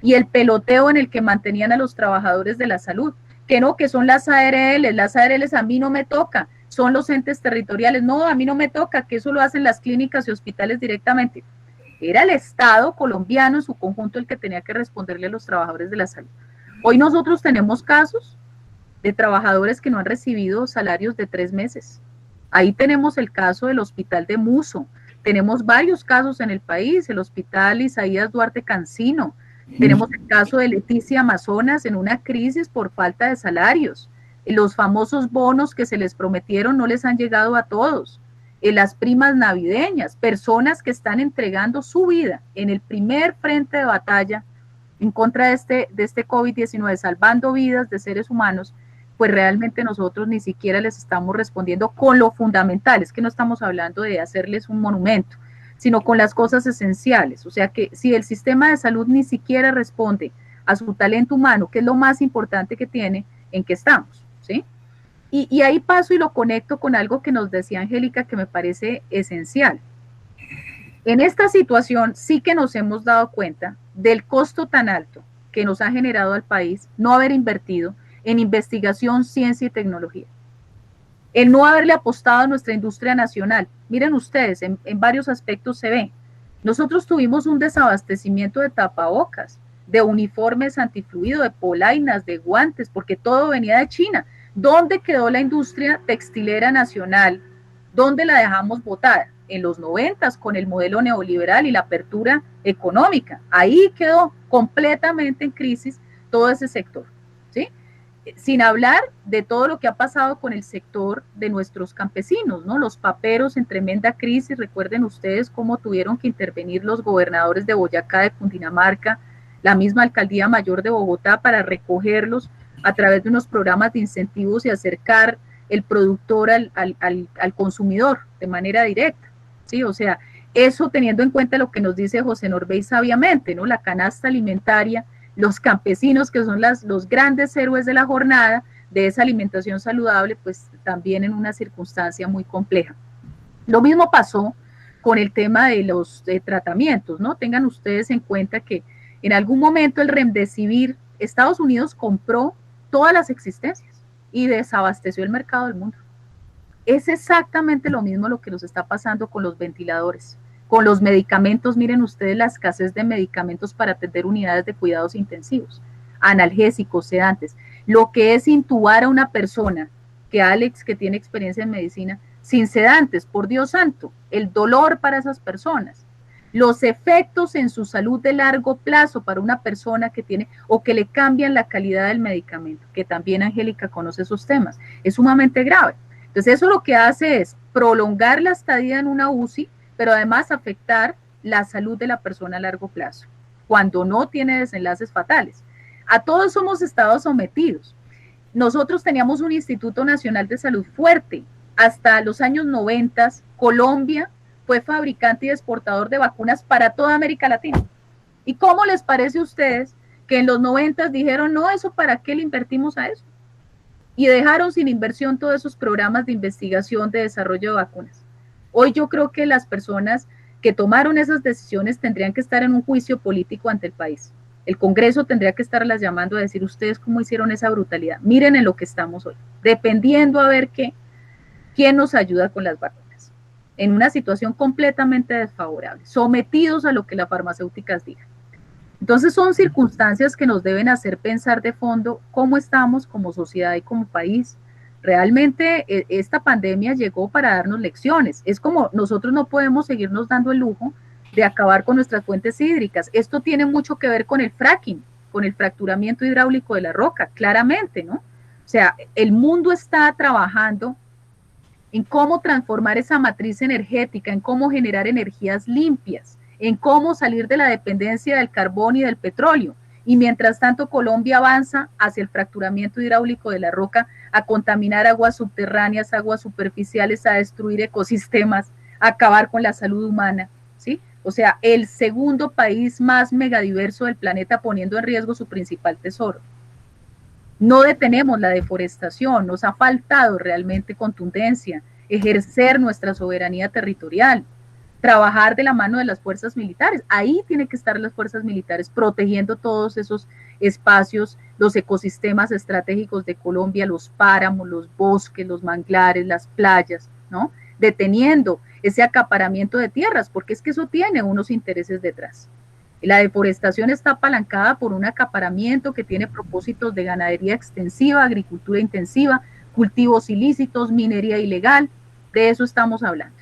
y el peloteo en el que mantenían a los trabajadores de la salud, que no, que son las ARLs a mí no me toca, son los entes territoriales, no, a mí no me toca, que eso lo hacen las clínicas y hospitales directamente. Era el Estado colombiano en su conjunto el que tenía que responderle a los trabajadores de la salud. Hoy nosotros tenemos casos de trabajadores que no han recibido salarios de 3 meses. Ahí tenemos el caso del hospital de Muso, tenemos varios casos en el país, el hospital Isaías Duarte Cancino, tenemos el caso de Leticia Amazonas en una crisis por falta de salarios, los famosos bonos que se les prometieron no les han llegado a todos, las primas navideñas, personas que están entregando su vida en el primer frente de batalla en contra de este COVID-19, salvando vidas de seres humanos, pues realmente nosotros ni siquiera les estamos respondiendo con lo fundamental, es que no estamos hablando de hacerles un monumento, sino con las cosas esenciales, o sea que si el sistema de salud ni siquiera responde a su talento humano, que es lo más importante que tiene, ¿en qué estamos? ¿Sí? Y ahí paso y lo conecto con algo que nos decía Angélica que me parece esencial. En esta situación sí que nos hemos dado cuenta del costo tan alto que nos ha generado al país no haber invertido en investigación, ciencia y tecnología. El no haberle apostado a nuestra industria nacional. Miren ustedes, en varios aspectos se ve. Nosotros tuvimos un desabastecimiento de tapabocas, de uniformes antifluido, de polainas, de guantes, porque todo venía de China. ¿Dónde quedó la industria textilera nacional? ¿Dónde la dejamos botada? En los 90s con el modelo neoliberal y la apertura económica. Ahí quedó completamente en crisis todo ese sector, ¿sí? Sin hablar de todo lo que ha pasado con el sector de nuestros campesinos, ¿no? Los paperos en tremenda crisis, recuerden ustedes cómo tuvieron que intervenir los gobernadores de Boyacá, de Cundinamarca, la misma Alcaldía Mayor de Bogotá para recogerlos a través de unos programas de incentivos y acercar el productor al consumidor de manera directa, ¿sí? O sea, eso teniendo en cuenta lo que nos dice José Norbey sabiamente, ¿no? La canasta alimentaria, los campesinos que son los grandes héroes de la jornada de esa alimentación saludable, pues también en una circunstancia muy compleja. Lo mismo pasó con el tema de los tratamientos, ¿no? Tengan ustedes en cuenta que en algún momento el Remdesivir, Estados Unidos compró todas las existencias y desabasteció el mercado del mundo. Es exactamente lo mismo lo que nos está pasando con los ventiladores, con los medicamentos. Miren ustedes la escasez de medicamentos para atender unidades de cuidados intensivos, analgésicos, sedantes. Lo que es intubar a una persona, que Alex, que tiene experiencia en medicina, sin sedantes, por Dios santo, el dolor para esas personas, los efectos en su salud de largo plazo para una persona que tiene o que le cambian la calidad del medicamento, que también Angélica conoce esos temas, es sumamente grave. Entonces eso lo que hace es prolongar la estadía en una UCI, pero además afectar la salud de la persona a largo plazo, cuando no tiene desenlaces fatales. A todo eso hemos estado sometidos. Nosotros teníamos un Instituto Nacional de Salud fuerte. Hasta los años 90, Colombia fue fabricante y exportador de vacunas para toda América Latina. ¿Y cómo les parece a ustedes que en los 90 dijeron, no, eso para qué le invertimos a eso? Y dejaron sin inversión todos esos programas de investigación, de desarrollo de vacunas. Hoy yo creo que las personas que tomaron esas decisiones tendrían que estar en un juicio político ante el país. El Congreso tendría que estarlas llamando a decir, ustedes cómo hicieron esa brutalidad. Miren en lo que estamos hoy, dependiendo a ver quién nos ayuda con las vacunas. En una situación completamente desfavorable, sometidos a lo que las farmacéuticas digan. Entonces son circunstancias que nos deben hacer pensar de fondo cómo estamos como sociedad y como país Realmente esta pandemia llegó para darnos lecciones. Es como nosotros no podemos seguirnos dando el lujo de acabar con nuestras fuentes hídricas. Esto tiene mucho que ver con el fracking, con el fracturamiento hidráulico de la roca, claramente, ¿no? O sea, el mundo está trabajando en cómo transformar esa matriz energética, en cómo generar energías limpias, en cómo salir de la dependencia del carbón y del petróleo. Y mientras tanto Colombia avanza hacia el fracturamiento hidráulico de la roca, a contaminar aguas subterráneas, aguas superficiales, a destruir ecosistemas, a acabar con la salud humana, ¿sí? O sea, el segundo país más megadiverso del planeta poniendo en riesgo su principal tesoro. No detenemos la deforestación, nos ha faltado realmente contundencia, ejercer nuestra soberanía territorial, trabajar de la mano de las fuerzas militares. Ahí tienen que estar las fuerzas militares protegiendo todos esos espacios, los ecosistemas estratégicos de Colombia, los páramos, los bosques, los manglares, las playas, ¿no? Deteniendo ese acaparamiento de tierras, porque es que eso tiene unos intereses detrás. La deforestación está apalancada por un acaparamiento que tiene propósitos de ganadería extensiva, agricultura intensiva, cultivos ilícitos, minería ilegal, de eso estamos hablando.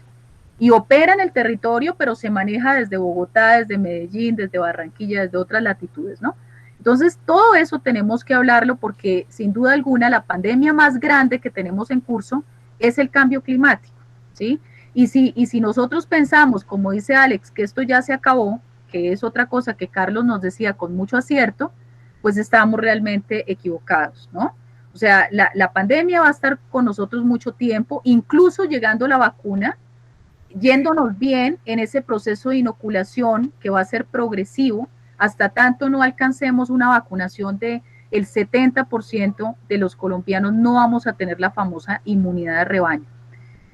Y opera en el territorio, pero se maneja desde Bogotá, desde Medellín, desde Barranquilla, desde otras latitudes, ¿no? Entonces, todo eso tenemos que hablarlo porque, sin duda alguna, la pandemia más grande que tenemos en curso es el cambio climático, ¿sí? Y si nosotros pensamos, como dice Alex, que esto ya se acabó, que es otra cosa que Carlos nos decía con mucho acierto, pues estamos realmente equivocados, ¿no? O sea, la pandemia va a estar con nosotros mucho tiempo, incluso llegando la vacuna, yéndonos bien en ese proceso de inoculación que va a ser progresivo, hasta tanto no alcancemos una vacunación del 70% de los colombianos, no vamos a tener la famosa inmunidad de rebaño.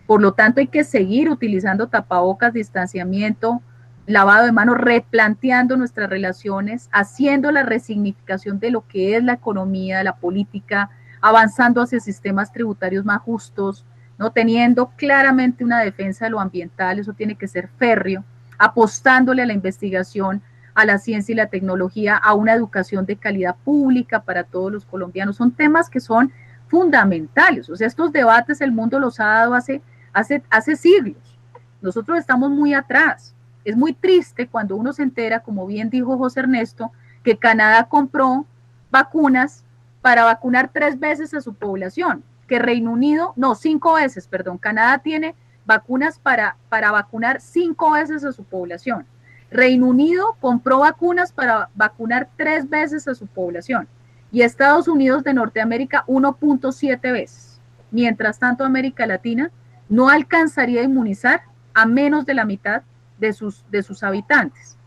Por lo tanto, hay que seguir utilizando tapabocas, distanciamiento, lavado de manos, replanteando nuestras relaciones, haciendo la resignificación de lo que es la economía, la política, avanzando hacia sistemas tributarios más justos, ¿no? Teniendo claramente una defensa de lo ambiental, eso tiene que ser férreo, apostándole a la investigación, a la ciencia y la tecnología, a una educación de calidad pública para todos los colombianos. Son temas que son fundamentales. O sea, estos debates el mundo los ha dado hace siglos. Nosotros estamos muy atrás. Es muy triste cuando uno se entera, como bien dijo José Ernesto, que Canadá compró vacunas para vacunar 3 veces a su población, que Reino Unido, no, 5 veces, perdón, Canadá tiene vacunas para vacunar 5 veces a su población. Reino Unido compró vacunas para vacunar 3 veces a su población y Estados Unidos de Norteamérica 1.7 veces. Mientras tanto, América Latina no alcanzaría a inmunizar a menos de la mitad de sus habitantes.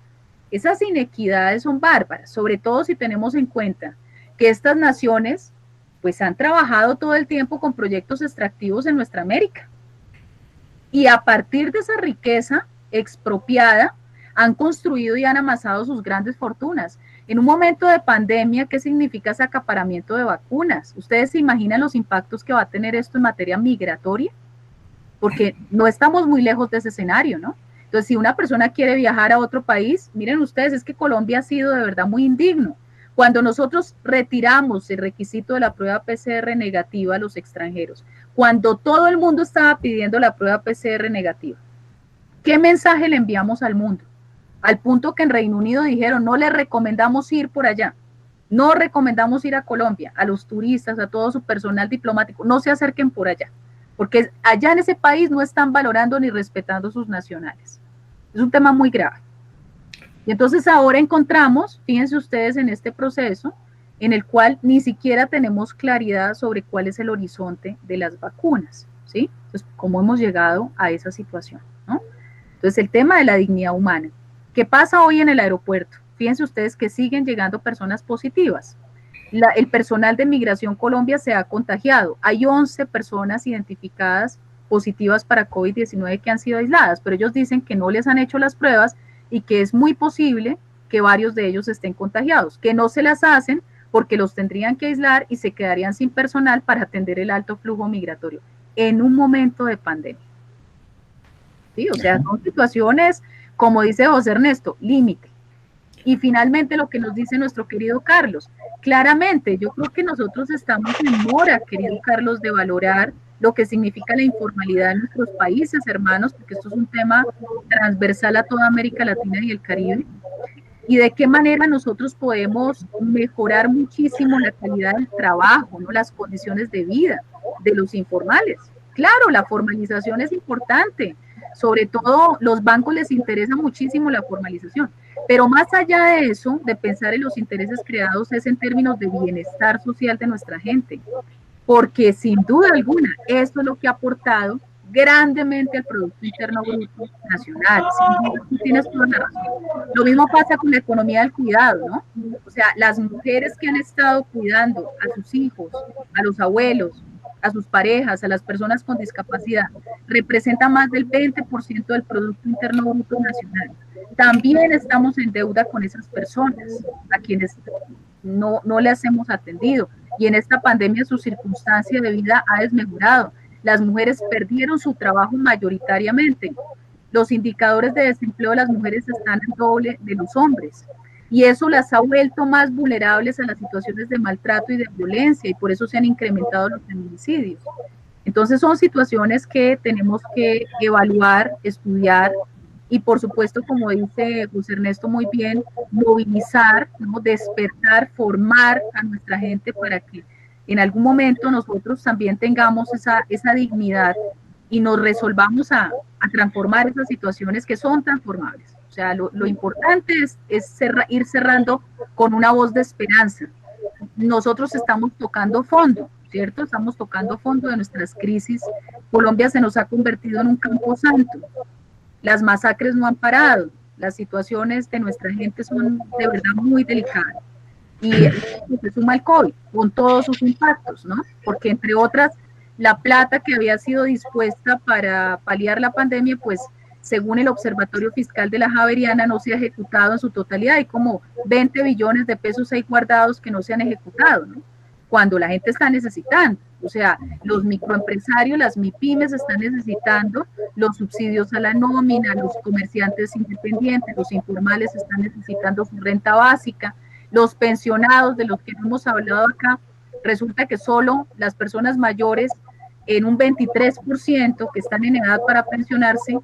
Esas inequidades son bárbaras, sobre todo si tenemos en cuenta que estas naciones pues han trabajado todo el tiempo con proyectos extractivos en nuestra América. Y a partir de esa riqueza expropiada, han construido y han amasado sus grandes fortunas. En un momento de pandemia, ¿qué significa ese acaparamiento de vacunas? ¿Ustedes se imaginan los impactos que va a tener esto en materia migratoria? Porque no estamos muy lejos de ese escenario, ¿no? Entonces, si una persona quiere viajar a otro país, miren ustedes, es que Colombia ha sido de verdad muy indigno. Cuando nosotros retiramos el requisito de la prueba PCR negativa a los extranjeros, cuando todo el mundo estaba pidiendo la prueba PCR negativa, ¿qué mensaje le enviamos al mundo? Al punto que en Reino Unido dijeron, no le recomendamos ir por allá, no recomendamos ir a Colombia, a los turistas, a todo su personal diplomático, no se acerquen por allá, porque allá en ese país no están valorando ni respetando sus nacionales. Es un tema muy grave. Y entonces ahora encontramos, fíjense ustedes en este proceso, en el cual ni siquiera tenemos claridad sobre cuál es el horizonte de las vacunas, ¿sí? Entonces, ¿cómo hemos llegado a esa situación, ¿no? Entonces, el tema de la dignidad humana. ¿Qué pasa hoy en el aeropuerto? Fíjense ustedes que siguen llegando personas positivas. El personal de Migración Colombia se ha contagiado. Hay 11 personas identificadas positivas para COVID-19 que han sido aisladas, pero ellos dicen que no les han hecho las pruebas y que es muy posible que varios de ellos estén contagiados, que no se las hacen porque los tendrían que aislar y se quedarían sin personal para atender el alto flujo migratorio en un momento de pandemia. ¿Sí? O sea, son situaciones, como dice José Ernesto, límite. Y finalmente lo que nos dice nuestro querido Carlos, claramente yo creo que nosotros estamos en mora, querido Carlos, de valorar lo que significa la informalidad en nuestros países, hermanos, porque esto es un tema transversal a toda América Latina y el Caribe, y de qué manera nosotros podemos mejorar muchísimo la calidad del trabajo, ¿no? Las condiciones de vida de los informales. Claro, la formalización es importante, sobre todo los bancos les interesa muchísimo la formalización, pero más allá de eso, de pensar en los intereses creados, es en términos de bienestar social de nuestra gente, porque sin duda alguna, esto es lo que ha aportado grandemente al Producto Interno Bruto Nacional. Sí, tienes toda la razón. Lo mismo pasa con la economía del cuidado, ¿no? O sea, las mujeres que han estado cuidando a sus hijos, a los abuelos, a sus parejas, a las personas con discapacidad, representan más del 20% del Producto Interno Bruto Nacional. También estamos en deuda con esas personas, a quienes no les hemos atendido. Y en esta pandemia su circunstancia de vida ha desmejorado. Las mujeres perdieron su trabajo mayoritariamente. Los indicadores de desempleo de las mujeres están en doble de los hombres. Y eso las ha vuelto más vulnerables a las situaciones de maltrato y de violencia, y por eso se han incrementado los feminicidios. Entonces son situaciones que tenemos que evaluar, estudiar, y por supuesto, como dice José Ernesto muy bien, movilizar, ¿no? Despertar, formar a nuestra gente para que en algún momento nosotros también tengamos esa dignidad y nos resolvamos a transformar esas situaciones que son transformables. O sea, lo importante es ir cerrando con una voz de esperanza. Nosotros estamos tocando fondo, ¿cierto? Estamos tocando fondo de nuestras crisis. Colombia se nos ha convertido en un camposanto. Las masacres no han parado. Las situaciones de nuestra gente son de verdad muy delicadas. Y se suma el COVID con todos sus impactos, ¿no? Porque entre otras, la plata que había sido dispuesta para paliar la pandemia, pues según el Observatorio Fiscal de la Javeriana, no se ha ejecutado en su totalidad. Hay como 20 billones de pesos ahí guardados que no se han ejecutado, ¿no? Cuando la gente está necesitando. O sea, los microempresarios, las MIPYMES están necesitando los subsidios a la nómina, los comerciantes independientes, los informales están necesitando su renta básica, los pensionados de los que hemos hablado acá, resulta que solo las personas mayores en un 23% que están en edad para pensionarse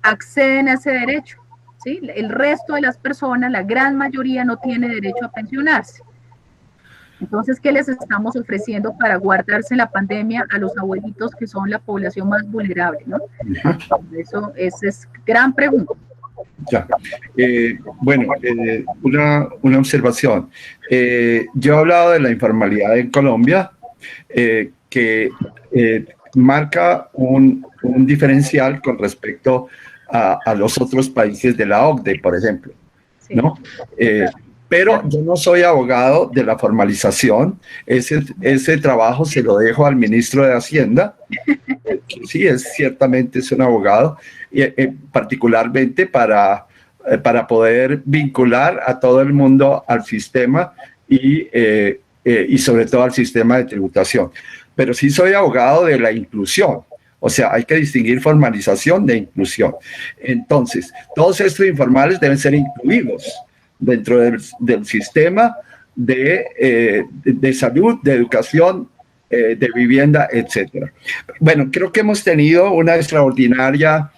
acceden a ese derecho, ¿sí? El resto de las personas, la gran mayoría, no tiene derecho a pensionarse. Entonces, ¿qué les estamos ofreciendo para guardarse la pandemia a los abuelitos que son la población más vulnerable, ¿no? Eso es gran pregunta. Ya. Bueno, una observación. Yo he hablado de la informalidad en Colombia, que marca un diferencial con respecto a los otros países de la OCDE, por ejemplo, ¿no? Pero yo no soy abogado de la formalización. Ese trabajo se lo dejo al ministro de Hacienda, que sí, ciertamente es un abogado, y, particularmente para poder vincular a todo el mundo al sistema y sobre todo al sistema de tributación. Pero sí soy abogado de la inclusión. O sea, hay que distinguir formalización de inclusión. Entonces, todos estos informales deben ser incluidos dentro del sistema de salud, de educación, de vivienda, etcétera. Bueno, creo que hemos tenido una extraordinaria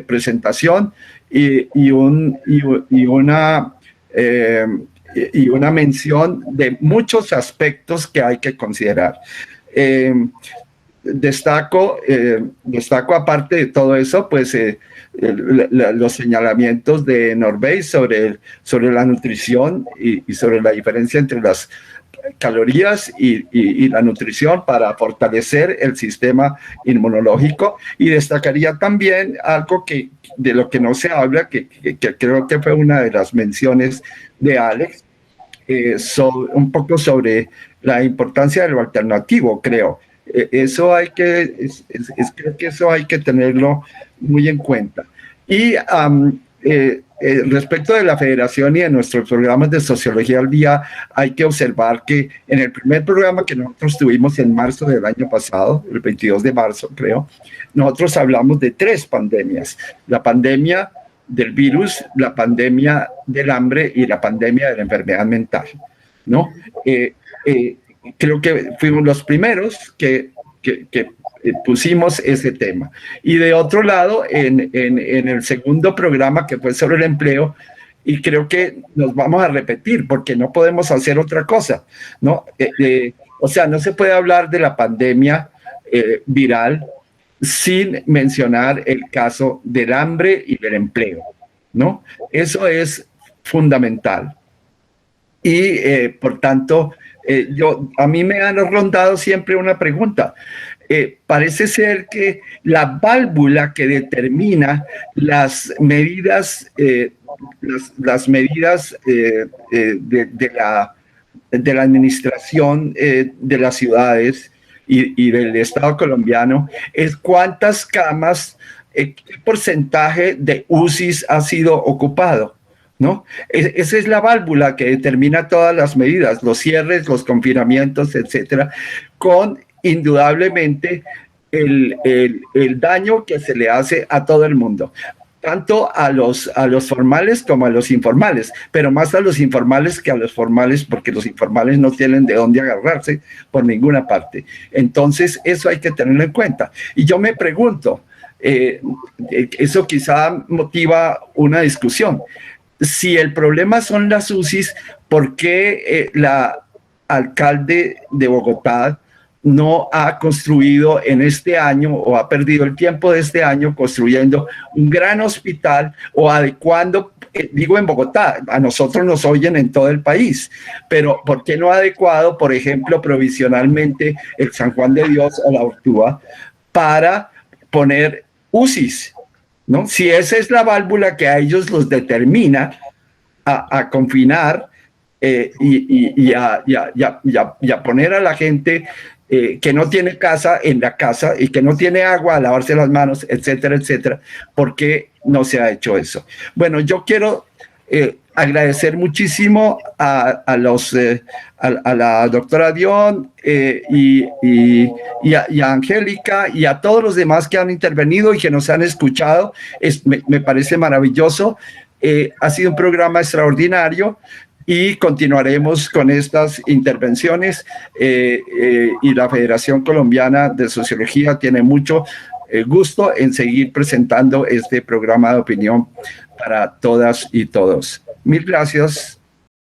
presentación y una mención de muchos aspectos que hay que considerar. Destaco aparte de todo eso, pues los señalamientos de Norbey sobre la nutrición y sobre la diferencia entre las calorías y la nutrición para fortalecer el sistema inmunológico. Y destacaría también algo de lo que no se habla, que creo que fue una de las menciones de Alex, un poco sobre la importancia de lo alternativo, creo. Creo que eso hay que tenerlo muy en cuenta. Y respecto de la federación y de nuestros programas de Sociología al Día, hay que observar que en el primer programa que nosotros tuvimos en marzo del año pasado, el 22 de marzo creo, nosotros hablamos de 3 pandemias. La pandemia del virus, la pandemia del hambre y la pandemia de la enfermedad mental, ¿no? Creo que fuimos los primeros que pusimos ese tema. Y de otro lado, en el segundo programa, que fue sobre el empleo, y creo que nos vamos a repetir porque no podemos hacer otra cosa, ¿no? O sea, no se puede hablar de la pandemia viral sin mencionar el caso del hambre y del empleo, ¿no? Eso es fundamental. Y por tanto, a mí me han rondado siempre una pregunta. Parece ser que la válvula que determina las medidas, de la administración de las ciudades y del Estado colombiano es cuántas camas, qué porcentaje de UCIs ha sido ocupado, ¿no? Esa es la válvula que determina todas las medidas, los cierres, los confinamientos, etcétera, con indudablemente el daño que se le hace a todo el mundo, tanto a los formales como a los informales, pero más a los informales que a los formales, porque los informales no tienen de dónde agarrarse por ninguna parte. Entonces, eso hay que tenerlo en cuenta. Y yo me pregunto, eso quizá motiva una discusión. Si el problema son las UCIs, ¿por qué la alcalde de Bogotá no ha construido en este año o ha perdido el tiempo de este año construyendo un gran hospital o adecuando, digo en Bogotá, a nosotros nos oyen en todo el país, pero ¿por qué no ha adecuado, por ejemplo, provisionalmente el San Juan de Dios o la Ortúa para poner UCIs, ¿no? Si esa es la válvula que a ellos los determina a confinar y a poner a la gente que no tiene casa en la casa y que no tiene agua a lavarse las manos, etcétera, etcétera, ¿por qué no se ha hecho eso? Bueno, yo quiero agradecer muchísimo a la doctora Dion y a Angélica y a todos los demás que han intervenido y que nos han escuchado. Me parece maravilloso. Ha sido un programa extraordinario y continuaremos con estas intervenciones y la Federación Colombiana de Sociología tiene mucho gusto en seguir presentando este programa de opinión para todas y todos. Mil gracias.